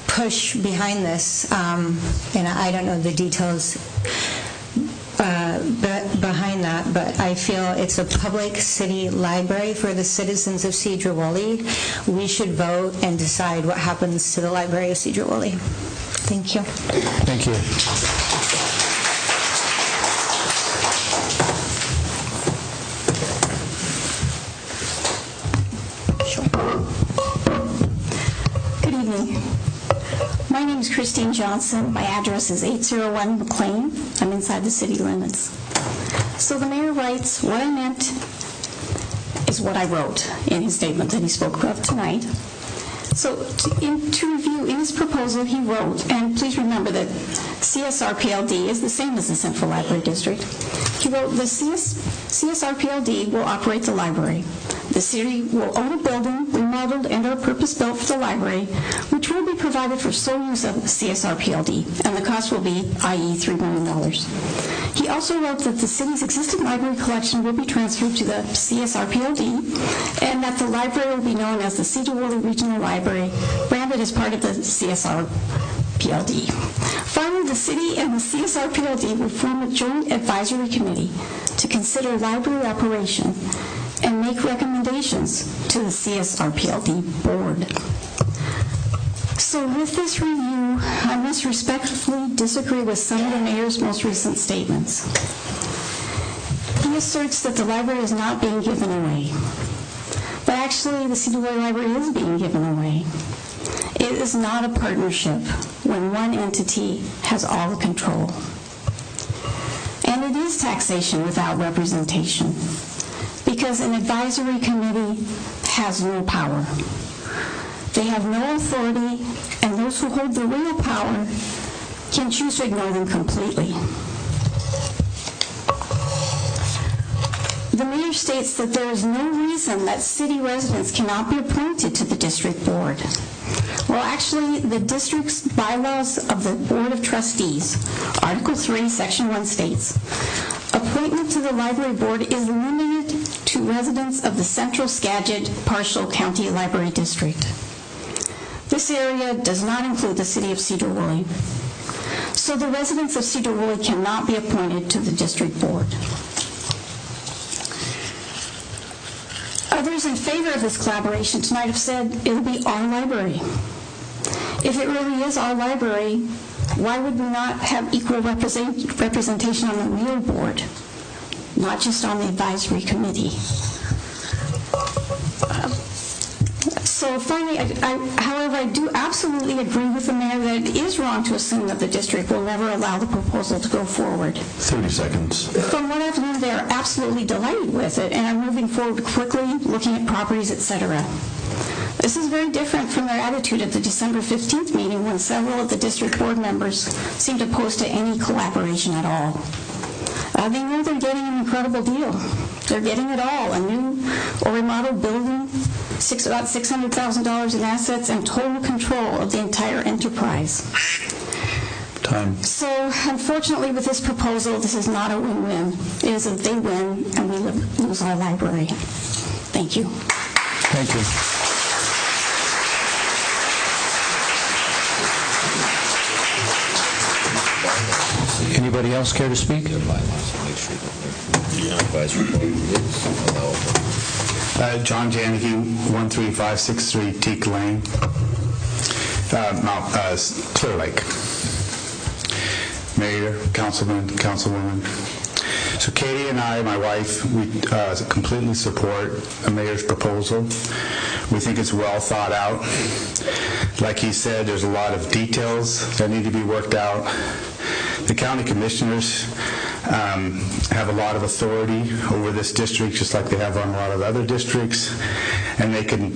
Speaker 20: push behind this, and I don't know the details behind that, but I feel it's a public city library for the citizens of Sedro-Woolley. We should vote and decide what happens to the library of Sedro-Woolley. Thank you.
Speaker 2: Thank you.
Speaker 21: Good evening. My name is Christine Johnson. My address is 801 McLean. I'm inside the city limits. So the mayor writes, what I meant is what I wrote in his statement that he spoke of tonight. So to review, in his proposal he wrote, and please remember that CSRPLD is the same as the Central Library District. He wrote, the CSRPLD will operate the library. The city will own a building remodeled and or purpose-built for the library, which will be provided for sole use of CSRPLD, and the cost will be, i.e., $3 million. He also wrote that the city's existing library collection will be transferred to the CSRPLD, and that the library will be known as the Sedro-Woolley Regional Library, branded as part of the CSRPLD. Finally, the city and the CSRPLD will form a joint advisory committee to consider library operation and make recommendations to the CSRPLD board. So with this review, I must respectfully disagree with some of the mayor's most recent statements. He asserts that the library is not being given away. But But actually, the Sedro-Woolley Library is being given away. It is not a partnership when one entity has all the control. And it is taxation without representation, because an advisory committee has no power. They have no authority, and those who hold the real power can choose to ignore them completely. The mayor states that there is no reason that city residents cannot be appointed to the district board. Well, actually, the district's bylaws of the Board of Trustees, Article 3, Section 1 states, appointment to the library board is limited to residents of the Central Skagit Partial County Library District. This area does not include the city of Sedro-Woolley. So the residents of Sedro-Woolley cannot be appointed to the district board. Others in favor of this collaboration tonight have said it'll be our library. If it really is our library, why would we not have equal representation on the real board, not just on the advisory committee? So finally, however, I do absolutely agree with the mayor that it is wrong to assume that the district will never allow the proposal to go forward.
Speaker 10: 30 seconds.
Speaker 21: From what I've learned, they are absolutely delighted with it and are moving forward quickly, looking at properties, etc. This is very different from their attitude at the December 15th meeting when several of the district board members seemed opposed to any collaboration at all. They know they're getting an incredible deal. They're getting it all, a new or remodeled building, about $600,000 in assets, and total control of the entire enterprise.
Speaker 10: Time.
Speaker 21: So, unfortunately, with this proposal, this is not a win-win. It is a they win, and we lose our library. Thank you.
Speaker 2: Thank you. Anybody else care to speak?
Speaker 4: John Janicki, 13563 Teak Lane, Clear Lake. Mayor, councilman, councilwoman. So Katie and I, my wife, we completely support the mayor's proposal. We think it's well thought out. Like he said, there's a lot of details that need to be worked out. The county commissioners have a lot of authority over this district, just like they have on a lot of other districts, and they appoint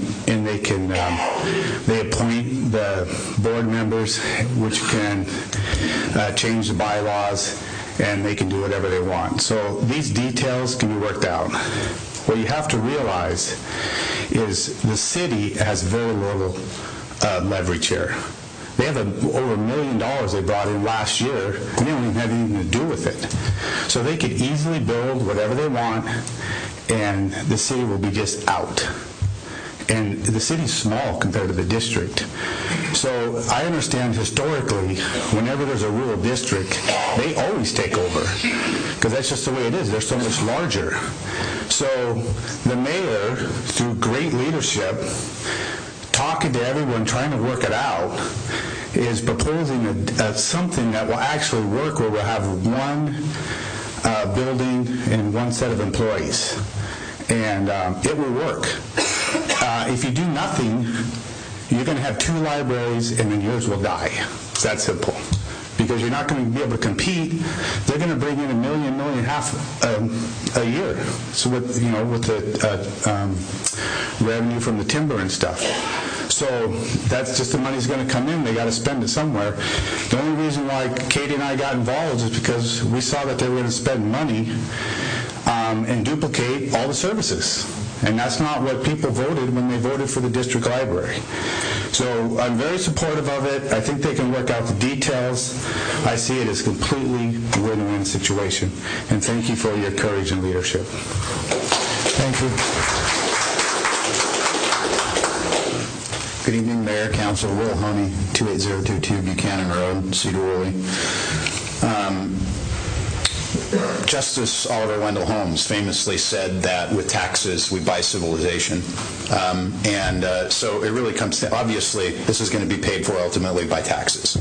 Speaker 4: the board members, which can change the bylaws, and they can do whatever they want. So these details can be worked out. What you have to realize is the city has very little leverage here. They have over $1 million they brought in last year, and they don't even have anything to do with it. So they could easily build whatever they want, and the city will be just out. And the city's small compared to the district. So I understand historically, whenever there's a rural district, they always take over, because that's just the way it is. They're so much larger. So the mayor, through great leadership, talking to everyone, trying to work it out, is proposing something that will actually work, where we'll have one building and one set of employees. And it will work. If you do nothing, you're going to have two libraries, and then yours will die. It's that simple. Because you're not going to be able to compete. They're going to bring in $1.5 million a year. So with the revenue from the timber and stuff. So that's just the money's going to come in. They got to spend it somewhere. The only reason why Katie and I got involved is because we saw that they were going to spend money and duplicate all the services. And that's not what people voted when they voted for the district library. So I'm very supportive of it. I think they can work out the details. I see it as a completely win-win situation. And thank you for your courage and leadership.
Speaker 2: Thank you.
Speaker 22: Good evening, Mayor, Council. Will Honey, 28022 Buchanan Road, Sedro-Woolley.
Speaker 4: Justice Oliver Wendell Holmes famously said that with taxes we buy civilization. So it really comes to, obviously, this is going to be paid for ultimately by taxes.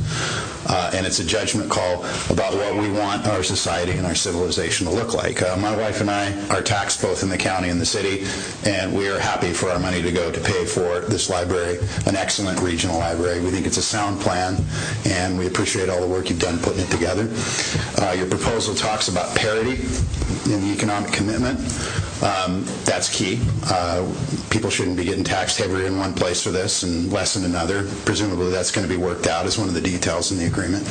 Speaker 4: And it's a judgment call about what we want our society and our civilization to look like. My wife and I are taxed both in the county and the city, and we are happy for our money to go to pay for this library, an excellent regional library. We think it's a sound plan, and we appreciate all the work you've done putting it together. Your proposal talks about parity in the economic commitment. That's key. People shouldn't be getting taxed heavier in one place for this and less in another. Presumably that's going to be worked out as one of the details in the agreement.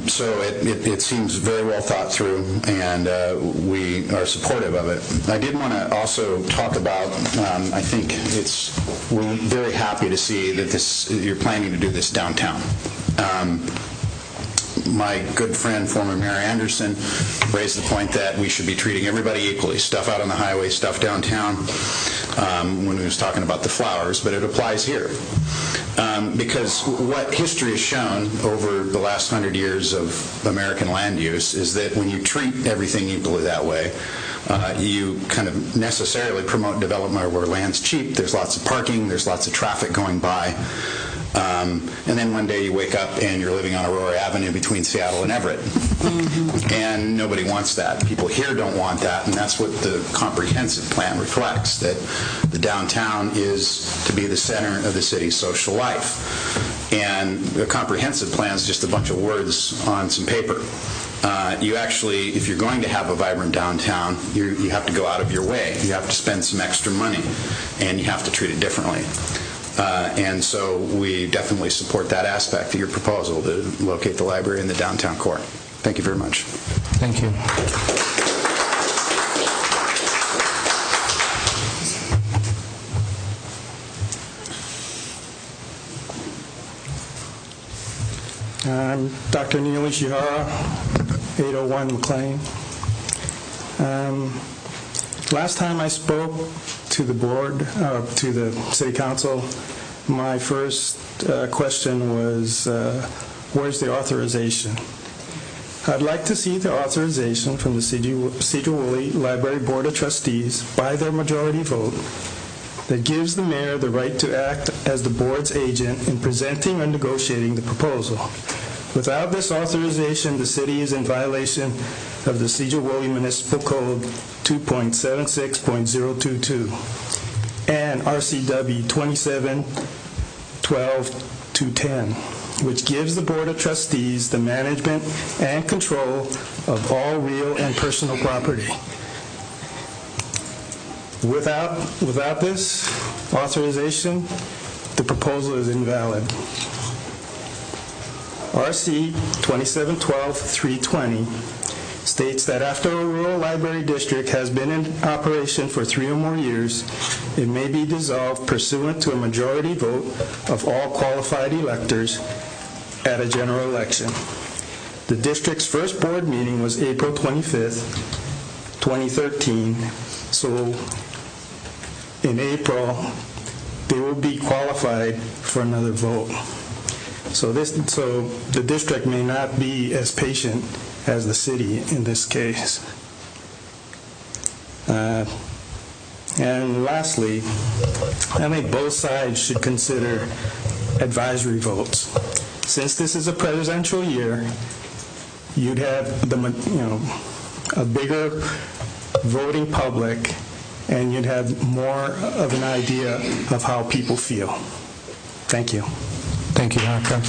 Speaker 4: So it seems very well thought through, and we are supportive of it. I did want to also talk about, I think we're very happy to see that you're planning to do this downtown. My good friend, former Mayor Anderson, raised the point that we should be treating everybody equally, stuff out on the highway, stuff downtown, when he was talking about the flowers, but it applies here. Because what history has shown over the last 100 years of American land use is that when you treat everything equally that way, you kind of necessarily promote development where land's cheap, there's lots of parking, there's lots of traffic going by. And then one day you wake up and you're living on Aurora Avenue between Seattle and Everett. And nobody wants that. People here don't want that, and that's what the comprehensive plan reflects, that the downtown is to be the center of the city's social life. And the comprehensive plan is just a bunch of words on some paper. You actually, if you're going to have a vibrant downtown, you have to go out of your way. You have to spend some extra money, and you have to treat it differently. And so we definitely support that aspect of your proposal to locate the library in the downtown core. Thank you very much.
Speaker 2: Thank you.
Speaker 3: I'm Dr. Neil Ishihara, 801 McLean. Last time I spoke to the board, to the city council, my first question was, where's the authorization? I'd like to see the authorization from the Sedro-Woolley Library Board of Trustees by their majority vote that gives the mayor the right to act as the board's agent in presenting or negotiating the proposal. Without this authorization, the city is in violation of the Sedro-Woolley Municipal Code 2.76.022 and RCW 27-12-210, which gives the Board of Trustees the management and control of all real and personal property. Without this authorization, the proposal is invalid. RC 27-12-320 states that after a rural library district has been in operation for 3 or more years, it may be dissolved pursuant to a majority vote of all qualified electors at a general election. The district's first board meeting was April 25th, 2013, so in April, they will be qualified for another vote. So the district may not be as patient as the city in this case. And lastly, I think both sides should consider advisory votes. Since this is a presidential year, you'd have a bigger voting public, and you'd have more of an idea of how people feel. Thank you.
Speaker 2: Thank you, Doctor.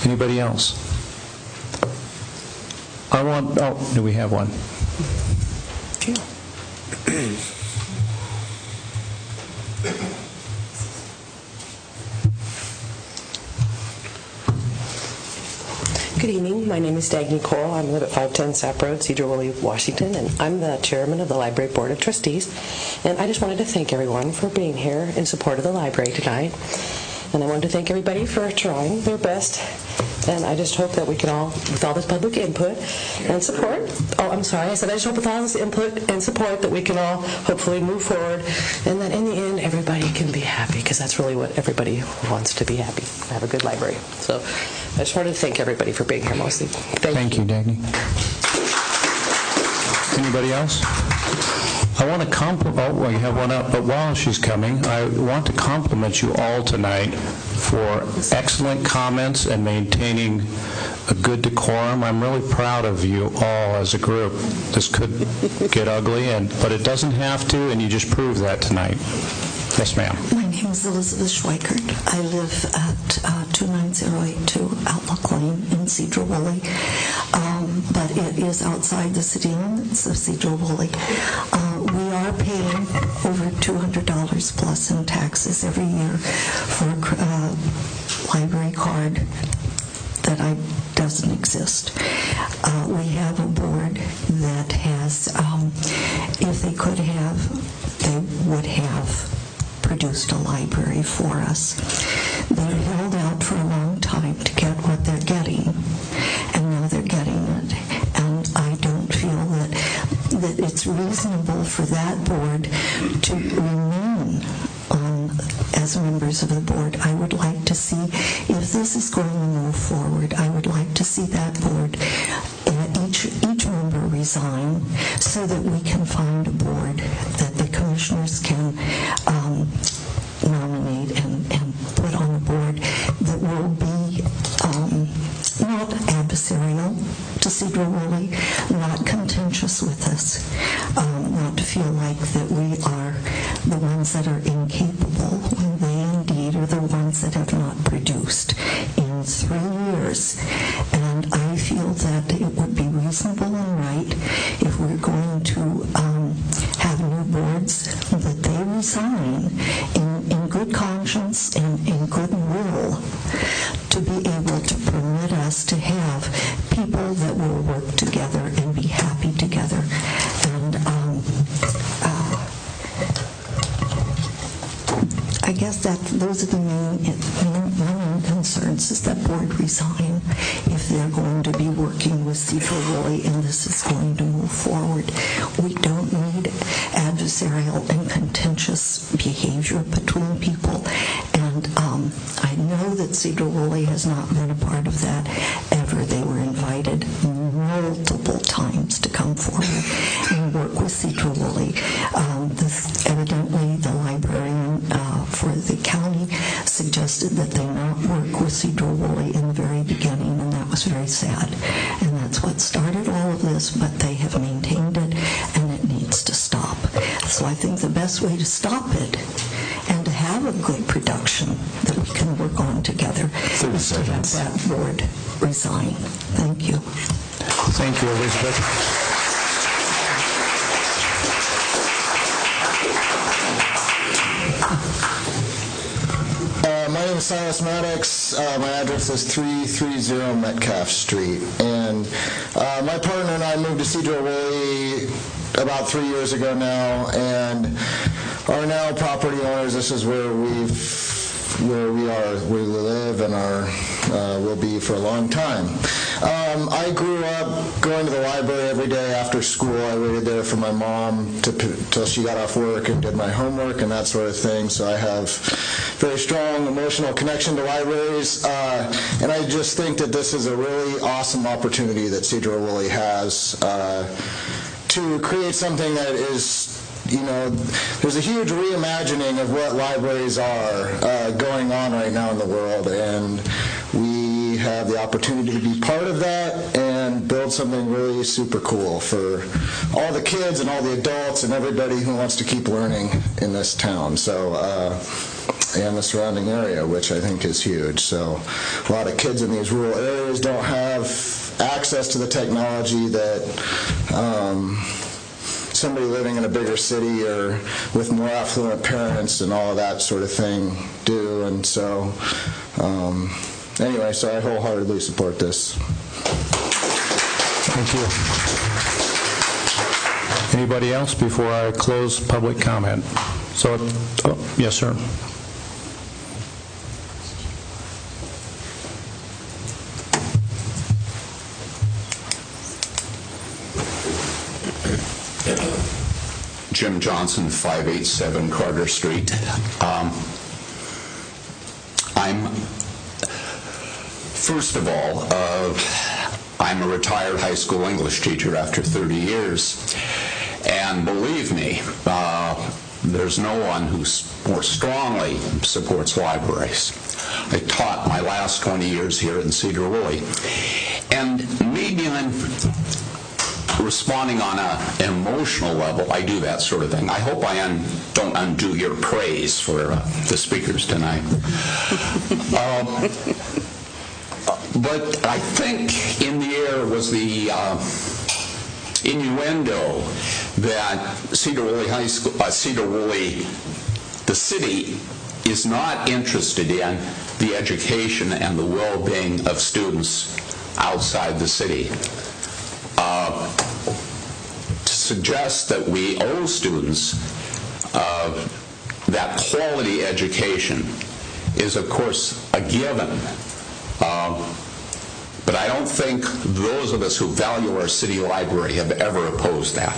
Speaker 2: Anybody else? Do we have one?
Speaker 8: Good evening. My name is Dagny Cole. I live at 510 Sap Road, Sedro-Woolley, Washington, and I'm the chairman of the Library Board of Trustees. And I just wanted to thank everyone for being here in support of the library tonight. And I wanted to thank everybody for trying their best And I just hope that we can all, with all this public input and support, I said I just hope with all this input and support that we can all hopefully move forward, and that in the end everybody can be happy, because that's really what everybody wants, to be happy, have a good library. So I just wanted to thank everybody for being here mostly. Thank you.
Speaker 2: Dagny. Anybody else? I want to compliment, we have one up, but while she's coming, I want to compliment you all tonight for excellent comments and maintaining a good decorum. I'm really proud of you all as a group. This could get ugly, but it doesn't have to, and you just proved that tonight. Yes, ma'am.
Speaker 9: My name is Elizabeth Schweikert. I live at 29082 Outlook Lane in Sedro-Woolley, but it is outside the city limits of Sedro-Woolley. We are paying over $200 plus in taxes every year for a library card that doesn't exist. We have a board that has, if they could have, they would have produced a library for us. They've held out for a long time to get what they're getting, and now they're getting it. And I don't feel that it's reasonable for that board to remain as members of the board. I would like to see, if this is going to move forward, I would like to see that board, each member resign, so that we can find a board that the commissioners can nominate and put on the board that will be not adversarial to Sedro-Woolley, not contentious with us, not to feel like that we are the ones that are incapable when they indeed are the ones that have not produced in 3 years. And I feel that it would be reasonable and right, if we're going to have new boards, that they resign in good conscience and in goodwill, to be able to permit us to have people that will work together and be happy together. And I guess those are the main concerns, is that board resign if they're going to be working with Sedro-Woolley and this is going to move forward. We don't need adversarial and contentious behavior between people, and I know that Sedro-Woolley has not been a part of that ever. They were invited multiple times to come forward and work with Sedro-Woolley. Evidently, the librarian for the county suggested that they not work with Sedro-Woolley in the very beginning, and that was very sad. And that's what started all of this, but they have maintained it, and it needs to stop. So I think the best way to stop it and to have a good production that we can work on together is to have that board resign. Thank you.
Speaker 2: Thank you, Elizabeth.
Speaker 11: My name is Silas Maddox. My address is 330 Metcalf Street. And my partner and I moved to Sedro-Woolley about 3 years ago now, and are now property owners. This is where we live and will be for a long time. I grew up going to the library every day after school. I waited there for my mom till she got off work and did my homework and that sort of thing. So I have very strong emotional connection to libraries. And I just think that this is a really awesome opportunity that Sedro-Woolley has to create something that is, there's a huge reimagining of what libraries are going on right now in the world, and we have the opportunity to be part of that and build something really super cool for all the kids and all the adults and everybody who wants to keep learning in this town. So, and the surrounding area, which I think is huge. So a lot of kids in these rural areas don't have access to the technology that somebody living in a bigger city or with more affluent parents and all of that sort of thing do. And so anyway, so I wholeheartedly support this.
Speaker 2: Thank you. Anybody else before I close public comment? So, yes, sir.
Speaker 6: Jim Johnson, 587 Carter Street. First of all, I'm a retired high school English teacher after 30 years, and believe me, there's no one who more strongly supports libraries. I taught my last 20 years here in Sedro-Woolley, and maybe I'm responding on an emotional level. I do that sort of thing. I hope I don't undo your praise for the speakers tonight. But I think in the air was the innuendo that Sedro-Woolley High School, Sedro-Woolley, the city, is not interested in the education and the well-being of students outside the city. To suggest that we owe students that quality education is, of course, a given. But I don't think those of us who value our city library have ever opposed that.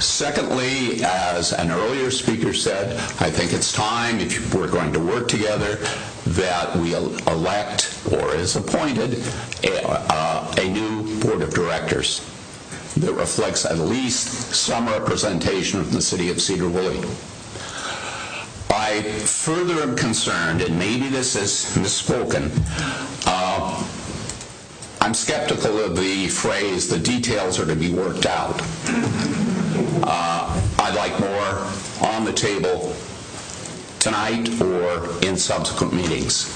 Speaker 6: Secondly, as an earlier speaker said, I think it's time, if we're going to work together, that we elect or is appointed a new board of directors that reflects at least some representation of the city of Sedro-Woolley. I further am concerned, and maybe this is misspoken, I'm skeptical of the phrase, the details are to be worked out. I'd like more on the table tonight or in subsequent meetings.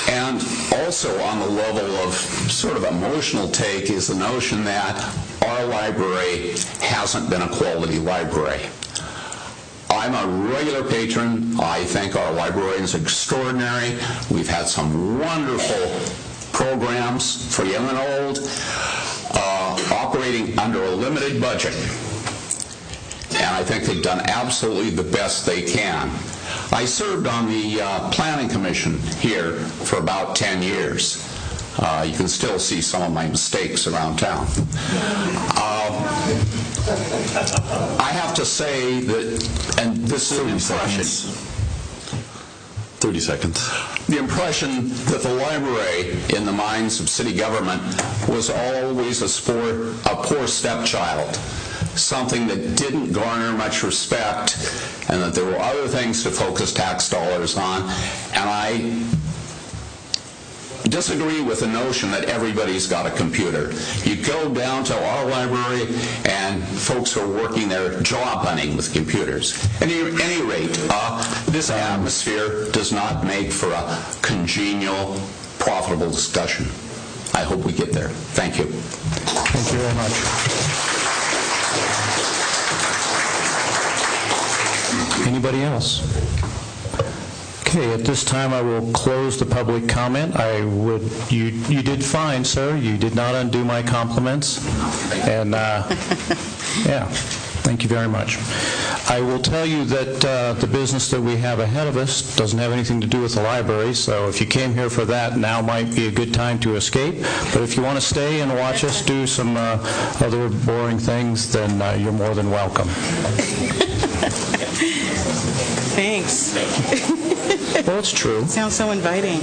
Speaker 6: And also on the level of sort of emotional take is the notion that our library hasn't been a quality library. I'm a regular patron. I think our librarian is extraordinary. We've had some wonderful programs for young and old, operating under a limited budget. And I think they've done absolutely the best they can. I served on the Planning Commission here for about 10 years. You can still see some of my mistakes around town. I have to say that, and this is an impression.
Speaker 10: 30 seconds.
Speaker 6: The impression that the library in the minds of city government was always a poor stepchild, something that didn't garner much respect, and that there were other things to focus tax dollars on. And I disagree with the notion that everybody's got a computer. You go down to our library and folks are working their job hunting with computers. At any rate, this atmosphere does not make for a congenial, profitable discussion. I hope we get there. Thank you.
Speaker 2: Thank you very much. Anybody else? Okay, at this time I will close the public comment. You did fine, sir. You did not undo my compliments. And yeah, thank you very much. I will tell you that the business that we have ahead of us doesn't have anything to do with the library, so if you came here for that, now might be a good time to escape. But if you want to stay and watch us do some other boring things, then you're more than welcome.
Speaker 5: Thanks.
Speaker 2: Well, it's true.
Speaker 5: Sounds so inviting.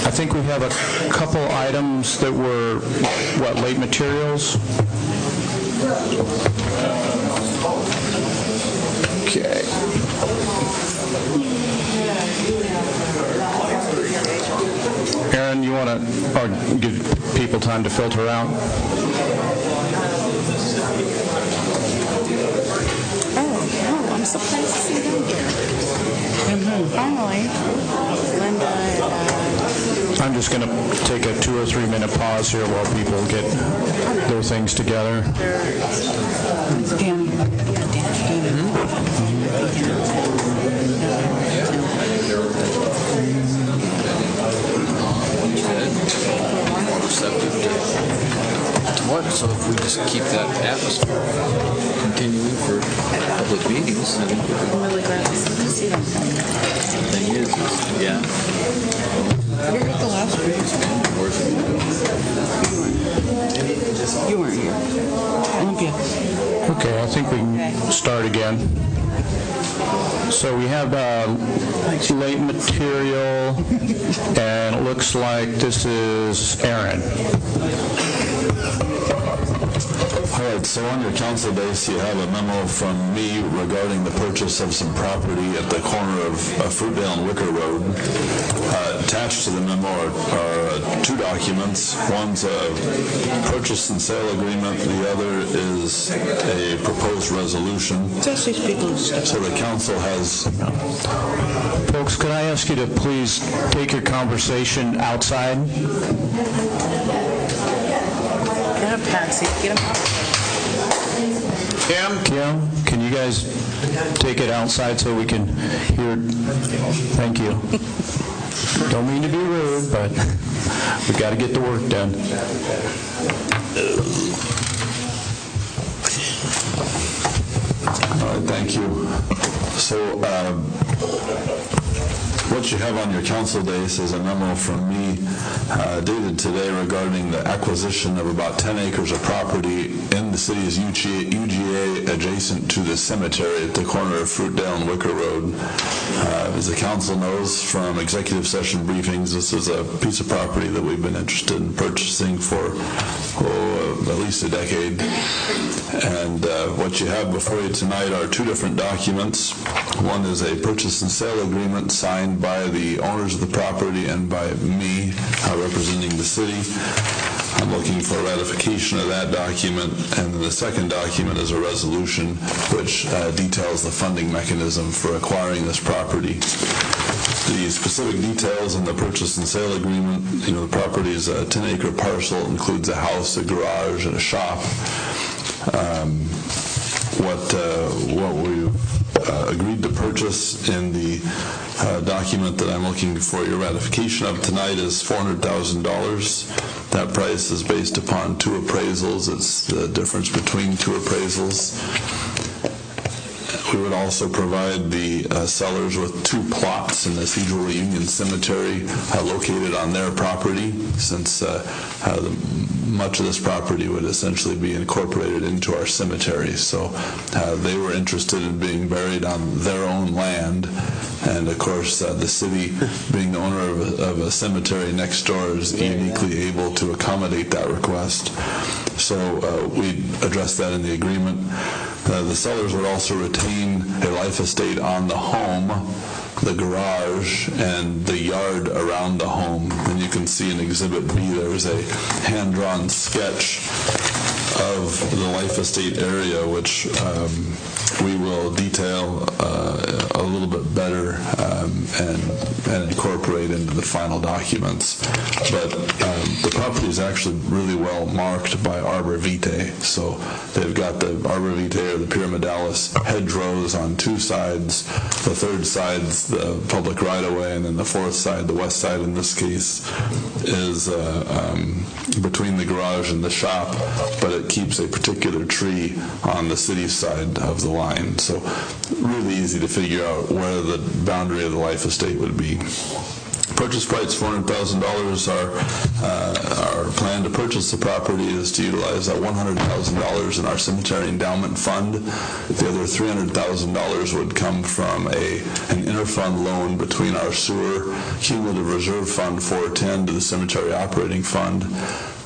Speaker 2: I think we have a couple items that were, late materials? Okay. Aaron, you want to give people time to filter out?
Speaker 17: Oh, I'm surprised to see them here. Finally, Linda and...
Speaker 2: I'm just going to take a 2 or 3 minute pause here while people get their things together.
Speaker 5: Danny.
Speaker 7: What? So if we just keep that atmosphere continuing for public meetings, then
Speaker 17: I'm really glad to see them.
Speaker 7: the thing is yeah.
Speaker 5: You were at the last one. You weren't here.
Speaker 2: Okay, I think we can start again. So we have late material, and it looks like this is Aaron.
Speaker 10: All right, so on your council base, you have a memo from me regarding the purchase of some property at the corner of Fruitdale and Wicker Road. Attached to the memo are two documents. One's a purchase and sale agreement. The other is a proposed resolution. So the council has...
Speaker 2: Folks, could I ask you to please take your conversation outside?
Speaker 5: Get up, Patsy. Get him out.
Speaker 2: Kim, can you guys take it outside so we can hear? Thank you. Don't mean to be rude, but we got to get the work done.
Speaker 10: All right, thank you. So what you have on your council base is a memo from me dated today regarding the acquisition of about 10 acres of property in the city's UGA adjacent to the cemetery at the corner of Fruitdale and Wicker Road. As the council knows from executive session briefings, this is a piece of property that we've been interested in purchasing for at least a decade. And what you have before you tonight are two different documents. One is a purchase and sale agreement signed by the owners of the property and by me, representing the city. I'm looking for ratification of that document, and then the second document is a resolution which details the funding mechanism for acquiring this property. The specific details in the purchase and sale agreement, the property is a 10-acre parcel, includes a house, a garage, and a shop. What we agreed to purchase in the document that I'm looking for your ratification of tonight is $400,000. That price is based upon two appraisals. It's the difference between two appraisals. We would also provide the sellers with two plots in the Sedro-Woolley Union Cemetery located on their property, since much of this property would essentially be incorporated into our cemetery. So they were interested in being buried on their own land, and of course the city, being the owner of a cemetery next door, is uniquely able to accommodate that request. So we addressed that in the agreement. The sellers would also retain a life estate on the home, the garage, and the yard around the home. And you can see in Exhibit B there's a hand-drawn sketch of the life estate area, which we will detail a little bit better and incorporate into the final documents. But the property is actually really well marked by arbor vitae. So they've got the arbor vitae, or the pyramidalis hedgerows, on two sides. The third side's the public right-of-way, and then the fourth side, the west side in this case, is between the garage and the shop, but it keeps a particular tree on the city side of the line. So really easy to figure out where the boundary of the life estate would be. Purchase price $400,000. Our plan to purchase the property is to utilize that $100,000 in our cemetery endowment fund. The other $300,000 would come from an interfund loan between our sewer cumulative reserve fund 410 to the cemetery operating fund,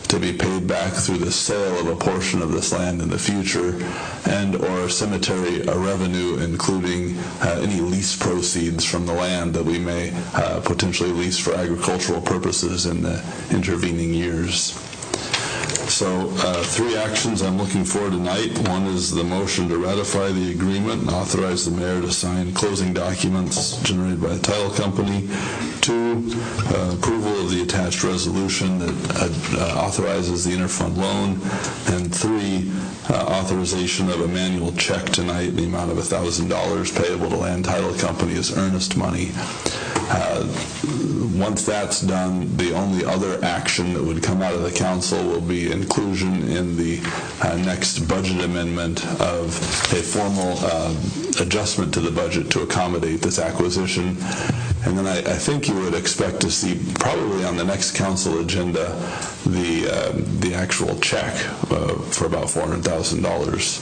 Speaker 10: to be paid back through the sale of a portion of this land in the future, and or cemetery revenue, including any lease proceeds from the land that we may potentially lease for agricultural purposes in the intervening years. So three actions I'm looking for tonight. One is the motion to ratify the agreement and authorize the mayor to sign closing documents generated by the title company. Two, approval of the attached resolution that authorizes the interfund loan. And three, authorization of a manual check tonight in the amount of $1,000 payable to Land Title Company as earnest money. Once that's done, the only other action that would come out of the council will be inclusion in the next budget amendment of a formal adjustment to the budget to accommodate this acquisition. And then I think you would expect to see, probably on the next council agenda, the actual check for about $400,000.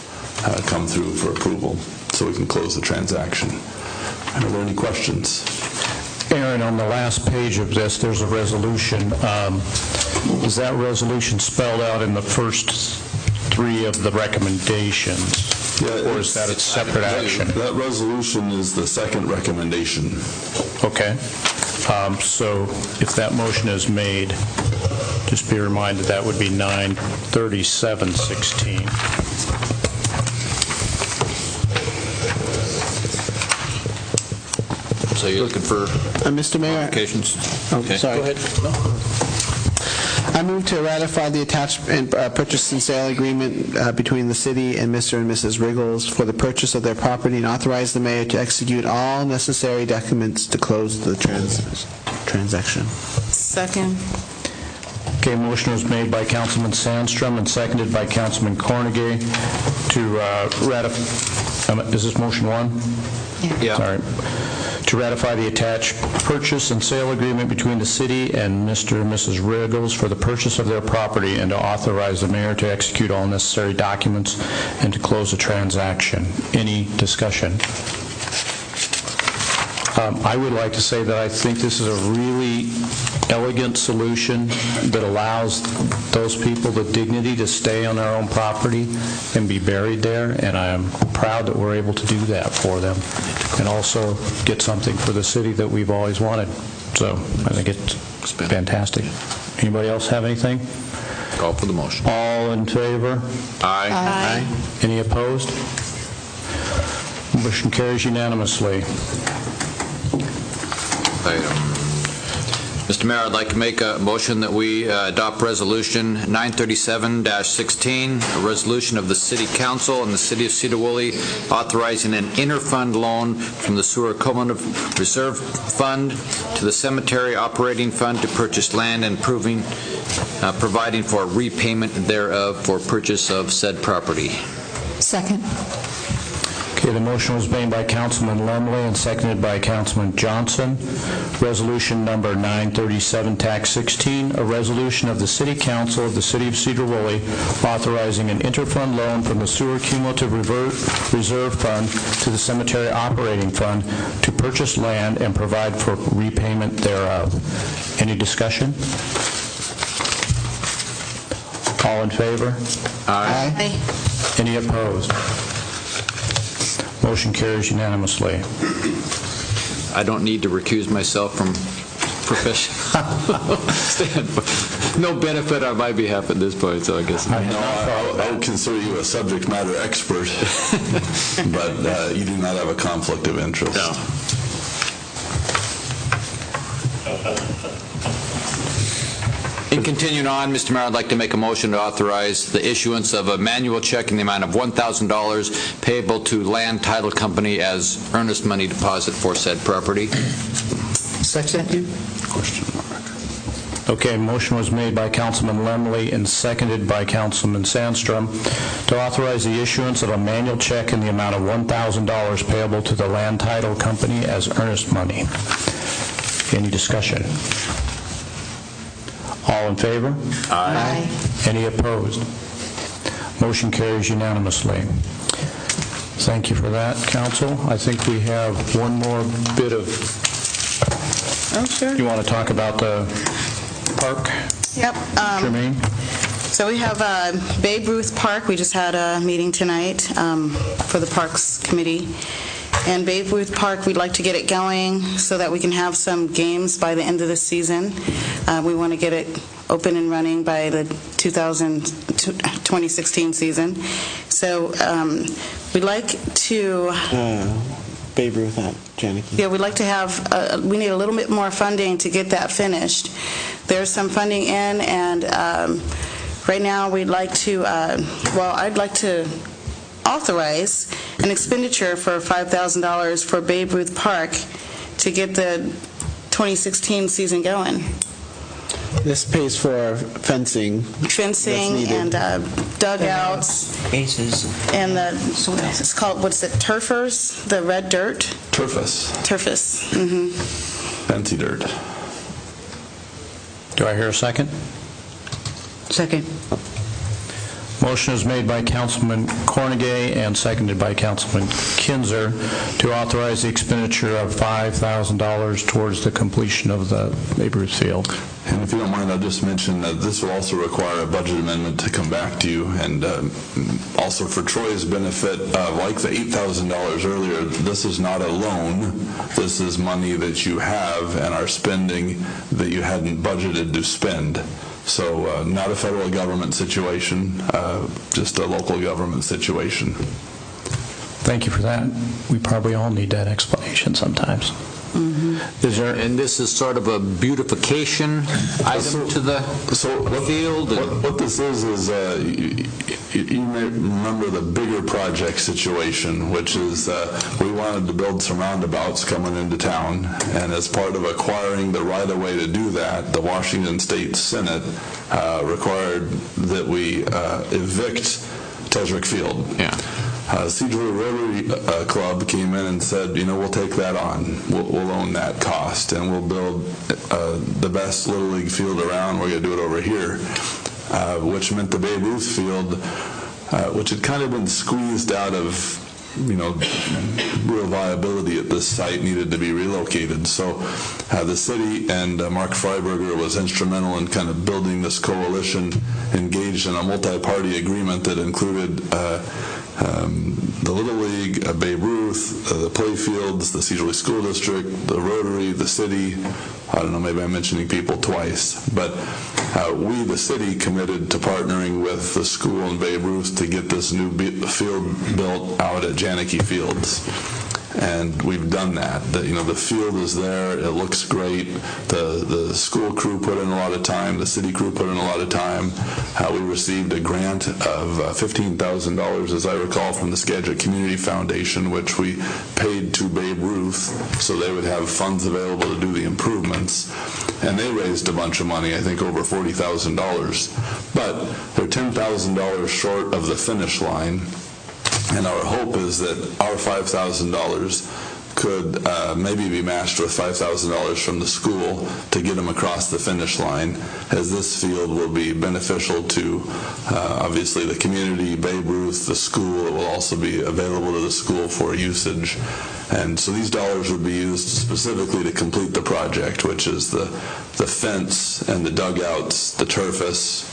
Speaker 10: come through for approval, so we can close the transaction. Are there any questions?
Speaker 2: Aaron, on the last page of this, there's a resolution. Is that resolution spelled out in the first 3 of the recommendations? Or is that a separate action?
Speaker 10: That resolution is the second recommendation.
Speaker 2: Okay. So if that motion is made, just be reminded that would be 93716.
Speaker 7: So you're looking for
Speaker 1: Mr. Mayor,
Speaker 7: modifications?
Speaker 1: Okay. Sorry.
Speaker 7: Go ahead. No.
Speaker 1: I move to ratify the attached purchase and sale agreement between the city and Mr. and Mrs. Riggles for the purchase of their property and authorize the mayor to execute all necessary documents to close the transaction.
Speaker 5: Second.
Speaker 2: Okay, motion was made by Councilman Sandstrom and seconded by Councilman Cornegay to ratify. Is this motion 1?
Speaker 7: Yeah.
Speaker 2: Sorry. To ratify the attached purchase and sale agreement between the city and Mr. and Mrs. Riggles for the purchase of their property and to authorize the mayor to execute all necessary documents and to close the transaction. Any discussion? I would like to say that I think this is a really elegant solution that allows those people the dignity to stay on their own property and be buried there, and I am proud that we're able to do that for them and also get something for the city that we've always wanted. So I think it's fantastic. Anybody else have anything?
Speaker 7: Call for the motion.
Speaker 2: All in favor?
Speaker 7: Aye.
Speaker 2: Aye. Any opposed? Motion carries unanimously.
Speaker 7: Mr. Mayor, I'd like to make a motion that we adopt Resolution 937-16, a resolution of the City Council and the City of Sedro-Woolley authorizing an interfund loan from the Sewer Cumulative Reserve Fund to the Cemetery Operating Fund to purchase land and providing for repayment thereof for purchase of said property.
Speaker 14: Second.
Speaker 2: Okay, the motion was made by Councilman Lumley and seconded by Councilman Johnson. Resolution number 937-16, a resolution of the City Council of the City of Sedro-Woolley authorizing an interfund loan from the Sewer Cumulative Reserve Fund to the Cemetery Operating Fund to purchase land and provide for repayment thereof. Any discussion? All in favor?
Speaker 7: Aye.
Speaker 5: Aye.
Speaker 2: Any opposed? Motion carries unanimously.
Speaker 7: I don't need to recuse myself from professional standpoint. No benefit on my behalf at this point, so I guess.
Speaker 10: I would consider you a subject matter expert, but you do not have a conflict of interest.
Speaker 7: No. In continuing on, Mr. Mayor, I'd like to make a motion to authorize the issuance of a manual check in the amount of $1,000 payable to Land Title Company as earnest money deposit for said property.
Speaker 5: Second.
Speaker 10: Question mark.
Speaker 2: Okay, motion was made by Councilman Lemley and seconded by Councilman Sandstrom to authorize the issuance of a manual check in the amount of $1,000 payable to the Land Title Company as earnest money. Any discussion? All in favor?
Speaker 7: Aye.
Speaker 2: Any opposed? Motion carries unanimously. Thank you for that, Council. I think we have one more bit of...
Speaker 5: Oh, sure.
Speaker 2: You want to talk about the park?
Speaker 5: Yep.
Speaker 2: Jermaine?
Speaker 5: So we have Babe Ruth Park. We just had a meeting tonight for the Parks Committee. And Babe Ruth Park, we'd like to get it going so that we can have some games by the end of the season. We want to get it open and running by the 2016 season. So we'd like to...
Speaker 1: Babe Ruth at Janicki.
Speaker 5: Yeah, we'd like to have, we need a little bit more funding to get that finished. There's some funding in, and right now we'd like to, I'd like to authorize an expenditure for $5,000 for Babe Ruth Park to get the 2016 season going.
Speaker 1: This pays for fencing.
Speaker 5: Fencing and dugouts.
Speaker 1: Bases.
Speaker 5: And it's called, what's it, turfers? The red dirt?
Speaker 10: Turfus.
Speaker 5: Turfus. Mm-hmm.
Speaker 10: Fancy dirt.
Speaker 2: Do I hear a second?
Speaker 5: Second.
Speaker 2: Motion is made by Councilman Cornegay and seconded by Councilman Kinzer to authorize the expenditure of $5,000 towards the completion of the Babe Ruth Field.
Speaker 10: And if you don't mind, I'll just mention that this will also require a budget amendment to come back to you. And also for Troy's benefit, like the $8,000 earlier, this is not a loan. This is money that you have and are spending that you hadn't budgeted to spend. So not a federal government situation, just a local government situation.
Speaker 2: Thank you for that. We probably all need that explanation sometimes.
Speaker 7: And this is sort of a beautification item to the field?
Speaker 10: What this is you may remember the bigger project situation, which is we wanted to build some roundabouts coming into town, and as part of acquiring the right-of-way to do that, the Washington State Senate required that we evict Tesrick Field.
Speaker 7: Yeah.
Speaker 10: Sedro Rotary Club came in and said, we'll take that on. We'll own that cost, and we'll build the best Little League field around. We're going to do it over here, which meant the Babe Ruth Field, which had kind of been squeezed out of real viability at this site, needed to be relocated. So the city and Mark Freiberger was instrumental in kind of building this coalition, engaged in a multi-party agreement that included the Little League, Babe Ruth, the Playfields, the Sedro-Woolley School District, the Rotary, the city. I don't know, maybe I'm mentioning people twice. But we, the city, committed to partnering with the school and Babe Ruth to get this new field built out at Janicki Fields. And we've done that. The field is there. It looks great. The school crew put in a lot of time. The city crew put in a lot of time. We received a grant of $15,000, as I recall, from the Skagit Community Foundation, which we paid to Babe Ruth so they would have funds available to do the improvements. And they raised a bunch of money, I think over $40,000. But they're $10,000 short of the finish line. And our hope is that our $5,000 could maybe be matched with $5,000 from the school to get them across the finish line, as this field will be beneficial to obviously the community, Babe Ruth, the school. It will also be available to the school for usage. And so these dollars would be used specifically to complete the project, which is the fence and the dugouts, the turfus,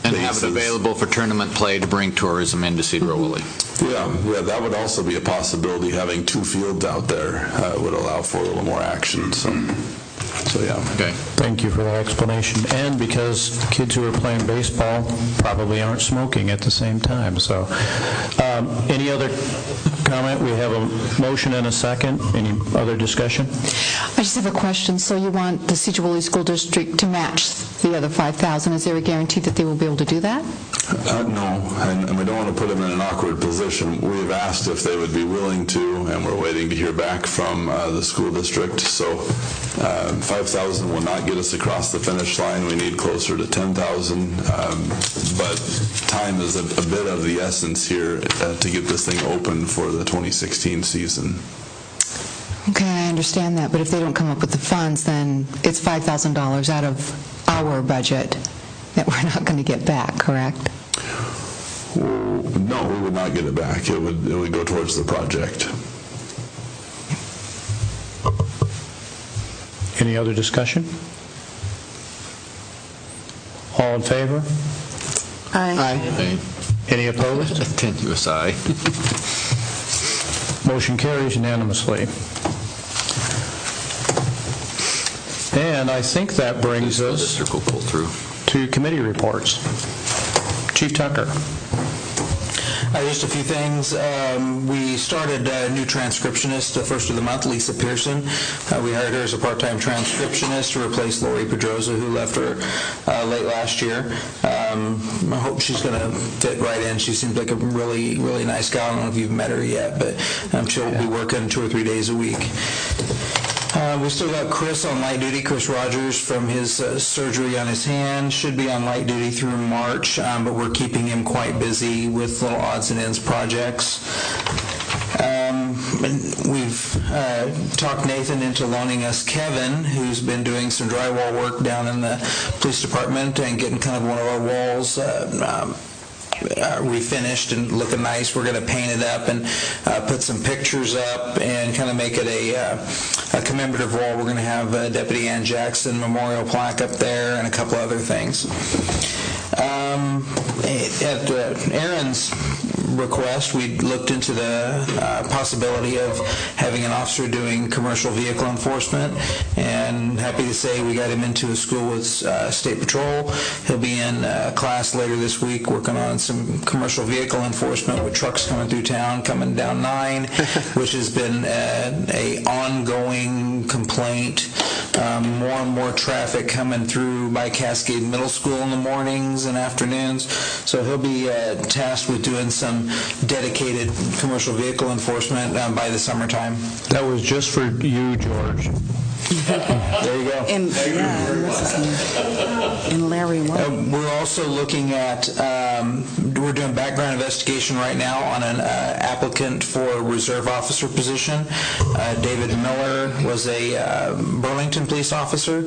Speaker 7: and have it available for tournament play to bring tourism into Sedro-Woolley.
Speaker 10: Yeah, that would also be a possibility. Having two fields out there would allow for a little more action. So yeah.
Speaker 7: Okay.
Speaker 2: Thank you for that explanation. And because kids who are playing baseball probably aren't smoking at the same time. So, any other comment? We have a motion and a second. Any other discussion?
Speaker 14: I just have a question. So you want the Sedro-Woolley School District to match the other $5,000? Is there a guarantee that they will be able to do that?
Speaker 10: No, and we don't want to put them in an awkward position. We've asked if they would be willing to, and we're waiting to hear back from the school district. So $5,000 will not get us across the finish line. We need closer to $10,000, but time is a bit of the essence here to get this thing open for the 2016 season.
Speaker 14: Okay, I understand that, but if they don't come up with the funds, then it's $5,000 out of our budget that we're not going to get back, correct?
Speaker 10: No, we would not get it back. It would go towards the project.
Speaker 2: Any other discussion? All in favor?
Speaker 5: Aye.
Speaker 2: Any opposed?
Speaker 7: Tenuous aye.
Speaker 2: Motion carries unanimously. And I think that brings us to committee reports. Chief Tucker.
Speaker 13: Just a few things. We started a new transcriptionist, the first of the month, Lisa Pearson. We hired her as a part-time transcriptionist to replace Lori Pedroza, who left her late last year. I hope she's going to fit right in. She seems like a really, really nice gal. I don't know if you've met her yet, but she'll be working 2 or 3 days a week. We still got Chris on light duty, Chris Rogers, from his surgery on his hand. Should be on light duty through March, but we're keeping him quite busy with little odds and ends projects. We've talked Nathan into loaning us Kevin, who's been doing some drywall work down in the police department and getting kind of one of our walls refinished and looking nice. We're going to paint it up and put some pictures up and kind of make it a commemorative wall. We're going to have Deputy Ann Jackson memorial plaque up there and a couple other things. At Aaron's request, we looked into the possibility of having an officer doing commercial vehicle enforcement, and happy to say we got him into a school with State Patrol. He'll be in class later this week working on some commercial vehicle enforcement with trucks coming through town, coming down 9, which has been an ongoing complaint. More and more traffic coming through by Cascade Middle School in the mornings and afternoons. So he'll be tasked with doing some dedicated commercial vehicle enforcement by the summertime.
Speaker 2: That was just for you, George.
Speaker 13: There you go.
Speaker 5: And Larry, what?
Speaker 13: We're also looking at, we're doing background investigation right now on an applicant for a reserve officer position. David Miller was a Burlington police officer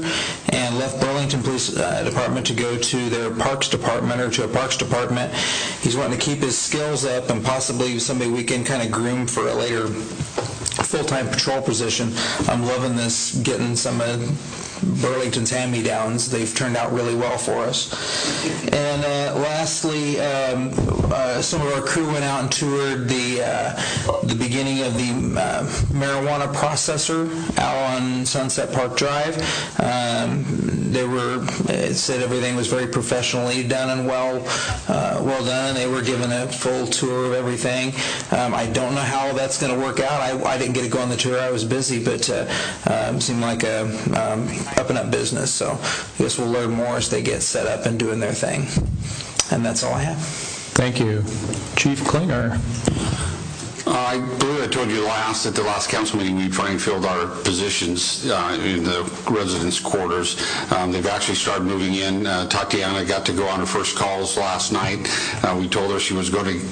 Speaker 13: and left Burlington Police Department to go to their Parks Department or to a Parks Department. He's wanting to keep his skills up and possibly somebody we can kind of groom for a later full-time patrol position. I'm loving this, getting some of Burlington's hand-me-downs. They've turned out really well for us. And lastly, some of our crew went out and toured the beginning of the marijuana processor out on Sunset Park Drive. It said everything was very professionally done and well done. They were given a full tour of everything. I don't know how that's going to work out. I didn't get to go on the tour. I was busy, but seemed like a up-and-up business. So I guess we'll learn more as they get set up and doing their thing. And that's all I have.
Speaker 2: Thank you. Chief Klinger.
Speaker 12: I believe I told you at the last council meeting, we finally filled our positions in the residence quarters. They've actually started moving in. Tatiana got to go on her first calls last night. We told her she was going to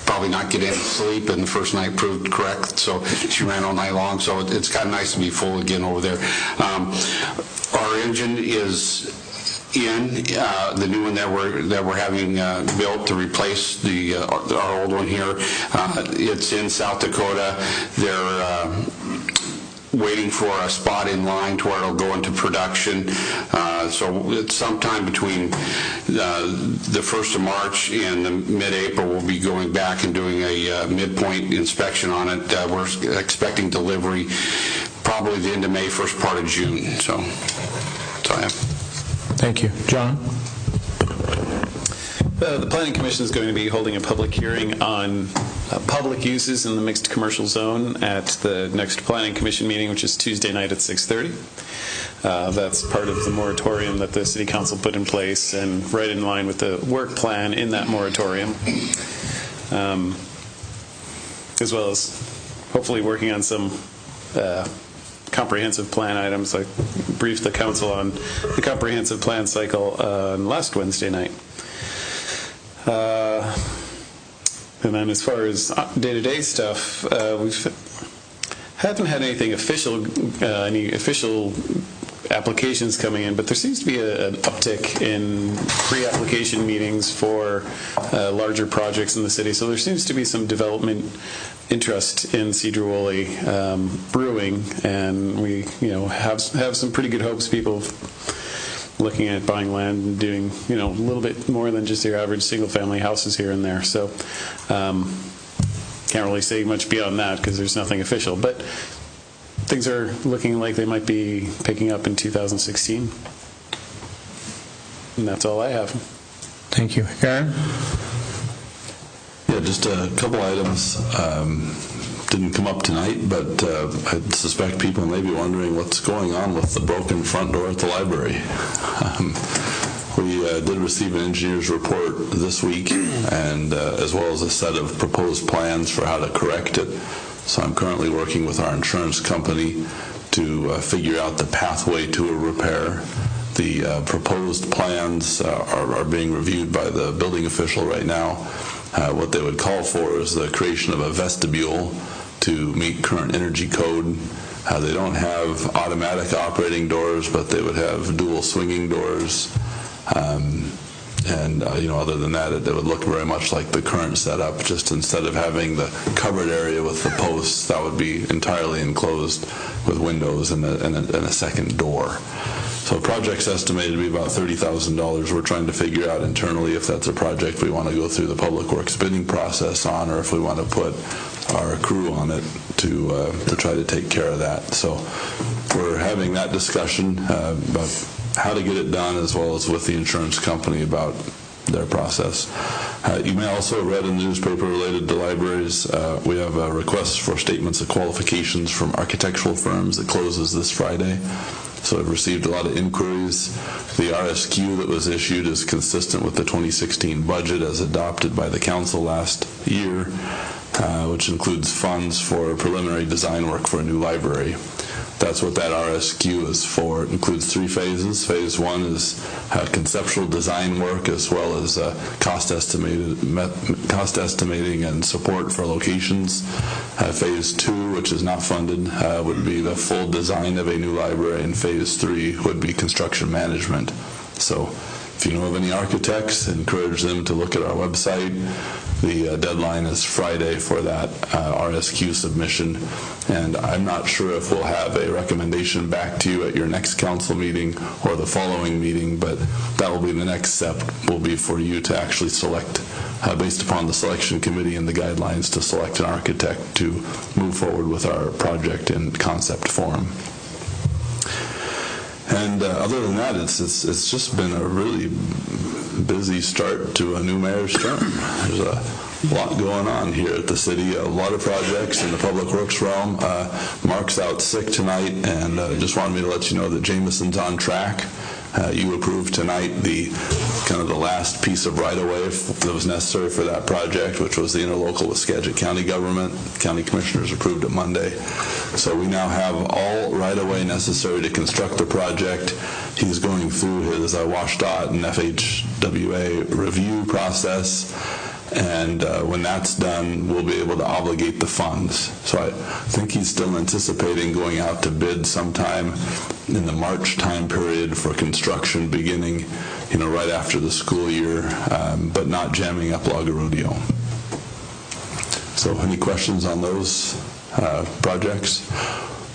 Speaker 12: probably not get any sleep, and the first night proved correct, so she ran all night long. So it's kind of nice to be full again over there. Our engine is in the new one that we're having built to replace our old one here. It's in South Dakota. They're waiting for a spot in line to where it'll go into production. So it's sometime between the 1st of March and the mid-April, we'll be going back and doing a midpoint inspection on it. We're expecting delivery probably the end of May, first part of June. So that's all I have.
Speaker 2: Thank you. John?
Speaker 15: The Planning Commission is going to be holding a public hearing on public uses in the mixed commercial zone at the next Planning Commission meeting, which is Tuesday night at 6:30. That's part of the moratorium that the City Council put in place and right in line with the work plan in that moratorium, as well as hopefully working on some comprehensive plan items. I briefed the council on the comprehensive plan cycle on last Wednesday night. And then as far as day-to-day stuff, we haven't had anything official, any official applications coming in, but there seems to be an uptick in pre-application meetings for larger projects in the city. So there seems to be some development interest in Sedro-Woolley brewing, and we have some pretty good hopes. People looking at buying land and doing a little bit more than just your average single-family houses here and there. So can't really say much beyond that because there's nothing official, but things are looking like they might be picking up in 2016. And that's all I have.
Speaker 2: Thank you. Aaron?
Speaker 10: Yeah, just a couple items. Didn't come up tonight, but I suspect people may be wondering what's going on with the broken front door at the library. We did receive an engineer's report this week, and as well as a set of proposed plans for how to correct it. So I'm currently working with our insurance company to figure out the pathway to a repair. The proposed plans are being reviewed by the building official right now. What they would call for is the creation of a vestibule to meet current energy code. They don't have automatic operating doors, but they would have dual swinging doors. And other than that, it would look very much like the current setup, just instead of having the covered area with the posts, that would be entirely enclosed with windows and a second door. So the project's estimated to be about $30,000. We're trying to figure out internally if that's a project we want to go through the Public Works bidding process on, or if we want to put our crew on it to try to take care of that. So we're having that discussion about how to get it done, as well as with the insurance company about their process. You may also have read in the newspaper related to libraries, we have a request for statements of qualifications from architectural firms that closes this Friday. So I've received a lot of inquiries. The RSQ that was issued is consistent with the 2016 budget as adopted by the council last year, which includes funds for preliminary design work for a new library. That's what that RSQ is for. It includes 3 phases. Phase 1 is conceptual design work, as well as cost estimating and support for locations. Phase 2, which is not funded, would be the full design of a new library, and Phase 3 would be construction management. So if you know of any architects, encourage them to look at our website. The deadline is Friday for that RSQ submission, and I'm not sure if we'll have a recommendation back to you at your next council meeting or the following meeting, but that will be the next step, will be for you to actually select, based upon the selection committee and the guidelines, to select an architect to move forward with our project in concept form. And other than that, it's just been a really busy start to a new mayor's term. There's a lot going on here at the city, a lot of projects in the public works realm. Mark's out sick tonight, and just wanted me to let you know that Jameson's on track. You approved tonight the last piece of right-of-way that was necessary for that project, which was the interlocal with Skagit County government. County commissioners approved it Monday. So we now have all right-of-way necessary to construct the project. He's going through his WashDOT and FHWA review process, and when that's done, we'll be able to obligate the funds. So I think he's still anticipating going out to bid sometime in the March time period for construction, beginning right after the school year, but not jamming up Lago Rodeo. So any questions on those projects?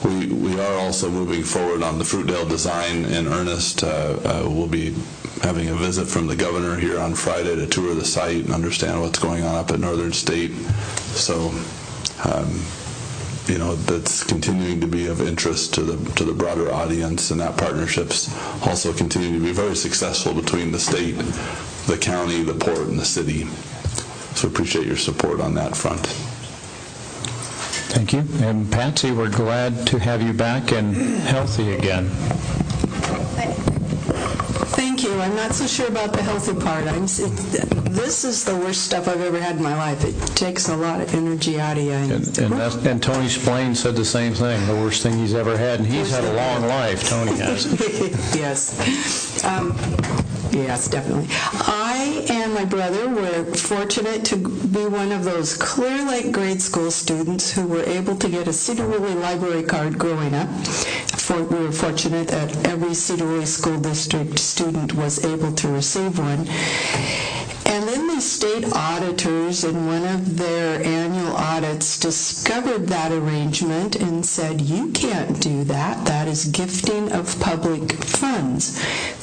Speaker 10: We are also moving forward on the Fruitdale design in earnest. We'll be having a visit from the governor here on Friday to tour the site and understand what's going on up at Northern State. So, that's continuing to be of interest to the broader audience, and that partnership's also continuing to be very successful between the state, the county, the port, and the city. So appreciate your support on that front.
Speaker 2: Thank you. And Patsy, we're glad to have you back and healthy again.
Speaker 16: Thank you. I'm not so sure about the healthy part. This is the worst stuff I've ever had in my life. It takes a lot of energy out of you.
Speaker 2: And Tony Splain said the same thing, the worst thing he's ever had, and he's had a long life, Tony has.
Speaker 16: Yes. Yes, definitely. I and my brother were fortunate to be one of those Clear Lake grade school students who were able to get a Sedro-Woolley library card growing up. We were fortunate that every Sedro-Woolley School District student was able to receive one. And then the state auditors in one of their annual audits discovered that arrangement and said, you can't do that. That is gifting of public funds.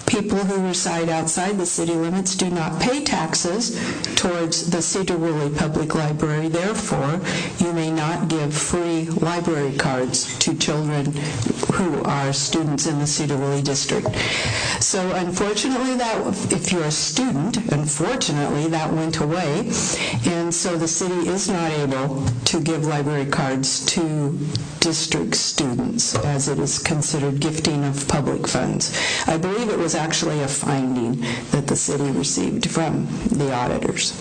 Speaker 16: People who reside outside the city limits do not pay taxes towards the Sedro-Woolley Public Library. Therefore, you may not give free library cards to children who are students in the Sedro-Woolley district. So unfortunately, if you're a student, unfortunately, that went away. And so the city is not able to give library cards to district students, as it is considered gifting of public funds. I believe it was actually a finding that the city received from the auditors,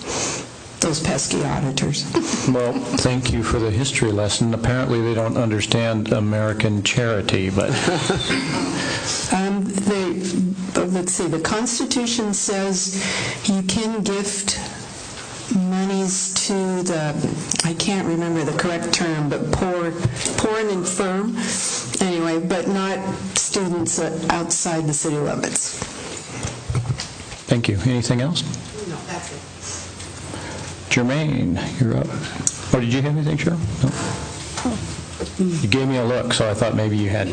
Speaker 16: those pesky auditors.
Speaker 2: Well, thank you for the history lesson. Apparently they don't understand American charity, but...
Speaker 16: Let's see, the Constitution says you can gift monies to the, I can't remember the correct term, but poor and infirm, anyway, but not students outside the city limits.
Speaker 2: Thank you. Anything else?
Speaker 5: No, that's it.
Speaker 2: Jermaine, you're up. Oh, did you have anything, Cheryl? No. You gave me a look, so I thought maybe you had.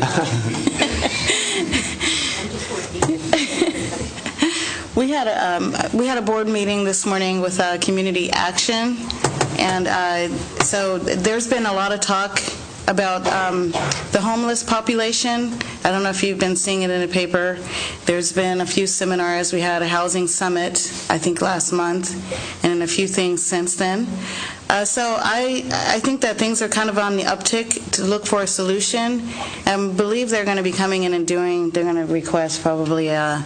Speaker 5: We had a board meeting this morning with Community Action, and so there's been a lot of talk about the homeless population. I don't know if you've been seeing it in the paper. There's been a few seminars. We had a housing summit, I think, last month, and a few things since then. So I think that things are kind of on the uptick to look for a solution, and believe they're going to be coming in and they're going to request probably to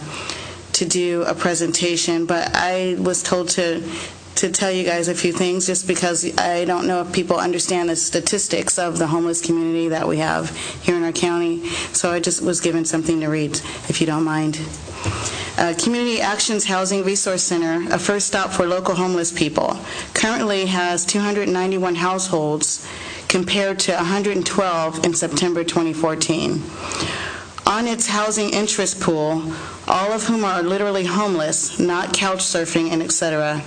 Speaker 5: do a presentation. But I was told to tell you guys a few things, just because I don't know if people understand the statistics of the homeless community that we have here in our county. So I just was given something to read, if you don't mind. Community Action's Housing Resource Center, a first stop for local homeless people, currently has 291 households compared to 112 in September 2014. On its housing interest pool, all of whom are literally homeless, not couch surfing and etc.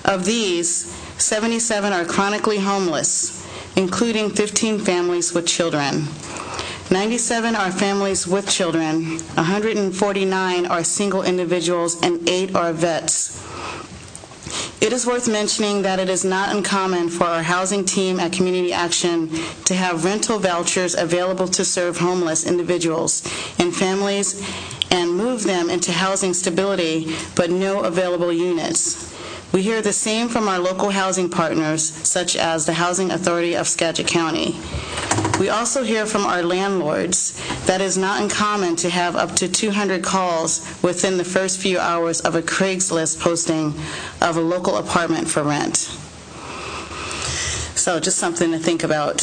Speaker 5: Of these, 77 are chronically homeless, including 15 families with children. 97 are families with children, 149 are single individuals, and 8 are vets. It is worth mentioning that it is not uncommon for our housing team at Community Action to have rental vouchers available to serve homeless individuals and families and move them into housing stability, but no available units. We hear the same from our local housing partners, such as the Housing Authority of Skagit County. We also hear from our landlords that it is not uncommon to have up to 200 calls within the first few hours of a Craigslist posting of a local apartment for rent. So just something to think about.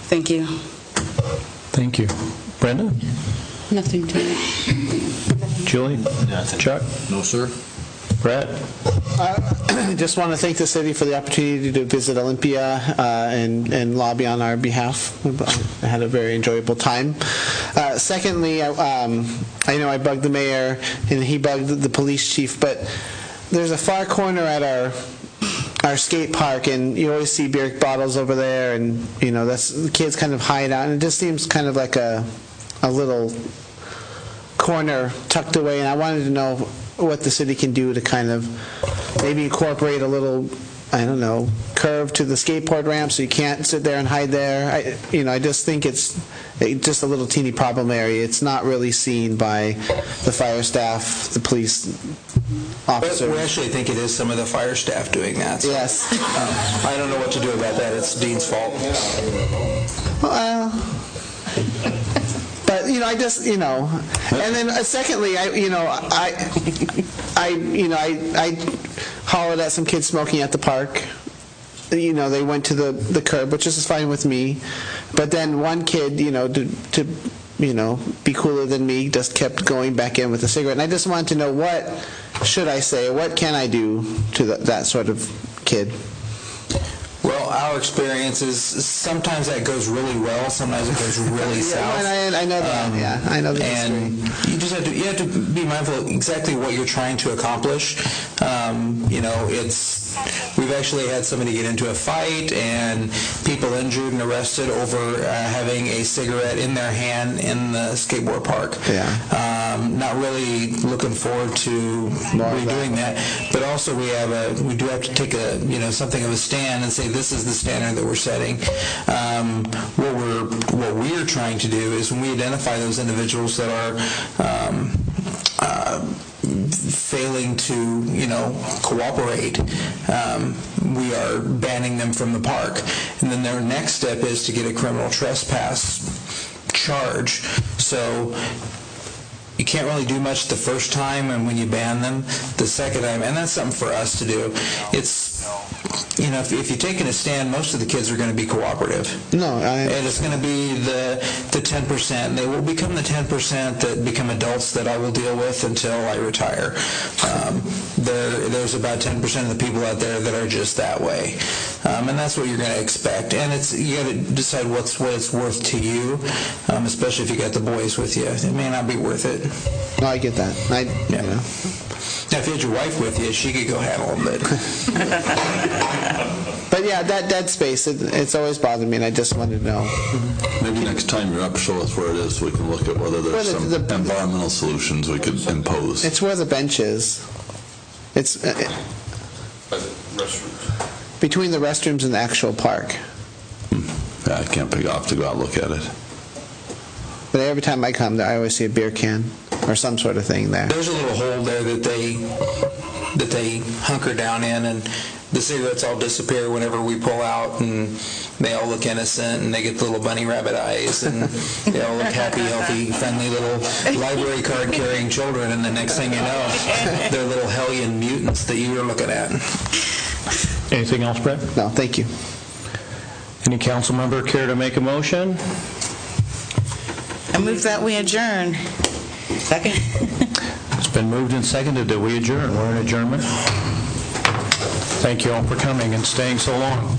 Speaker 5: Thank you.
Speaker 2: Thank you. Brenda?
Speaker 5: Nothing to add.
Speaker 2: Julie?
Speaker 7: Nothing.
Speaker 2: Chuck?
Speaker 7: No, sir.
Speaker 2: Brett?
Speaker 1: I just want to thank the city for the opportunity to visit Olympia and lobby on our behalf. I had a very enjoyable time. Secondly, I know I bugged the mayor and he bugged the police chief, but there's a far corner at our skate park, and you always see beer bottles over there, and that's the kids kind of hide out, and it just seems kind of like a little corner tucked away, and I wanted to know what the city can do to kind of maybe incorporate a little, I don't know, curve to the skateboard ramp so you can't sit there and hide there. I just think it's just a little teeny problem area. It's not really seen by the fire staff, the police officers.
Speaker 13: We actually think it is some of the fire staff doing that. So,
Speaker 1: yes.
Speaker 13: I don't know what to do about that. It's Dean's fault.
Speaker 1: But I just and then secondly, I hollered at some kids smoking at the park. They went to the curb, which is fine with me. But then one kid, to be cooler than me, just kept going back in with a cigarette. And I just wanted to know, what should I say? What can I do to that sort of kid?
Speaker 13: Well, our experience is sometimes that goes really well, sometimes it goes really south.
Speaker 1: I know that. I know the
Speaker 13: and
Speaker 1: history.
Speaker 13: You have to be mindful of exactly what you're trying to accomplish. We've actually had somebody get into a fight and people injured and arrested over having a cigarette in their hand in the skateboard park. Not really looking forward to redoing that. But also we do have to take something of a stand and say this is the standard that we're setting. What we're trying to do is when we identify those individuals that are failing to, cooperate, we are banning them from the park. And then their next step is to get a criminal trespass charge. So you can't really do much the first time, and when you ban them, the second time, and that's something for us to do. It's, if you're taking a stand, most of the kids are going to be cooperative. And it's going to be the 10%. They will become the 10% that become adults that I will deal with until I retire. There's about 10% of the people out there that are just that way. and that's what you're going to expect. And you got to decide what it's worth to you, especially if you got the boys with you. It may not be worth it.
Speaker 1: No, I get that. You know.
Speaker 13: Now, if you had your wife with you, she could go handle them, but...
Speaker 1: But yeah, that dead space, it's always bothered me, and I just wanted to know.
Speaker 10: Maybe next time you're up, show us where it is so we can look at whether there's some environmental solutions we could impose.
Speaker 1: It's where the bench is. It's between the restrooms and the actual park.
Speaker 10: Yeah, I can't pick off to go out and look at it.
Speaker 1: But every time I come there, I always see a beer can or some sort of thing there.
Speaker 13: There's a little hole there that they hunker down in, and the cigarettes all disappear whenever we pull out, and they all look innocent, and they get the little bunny rabbit eyes, and they all look happy, healthy, friendly little library card carrying children, and the next thing you know, they're little hellion mutants that you were looking at.
Speaker 2: Anything else, Brett?
Speaker 1: No, thank you.
Speaker 2: Any council member care to make a motion?
Speaker 5: I move that we adjourn. Second.
Speaker 2: It's been moved and seconded that we adjourn. We're in adjournment. Thank you all for coming and staying so long.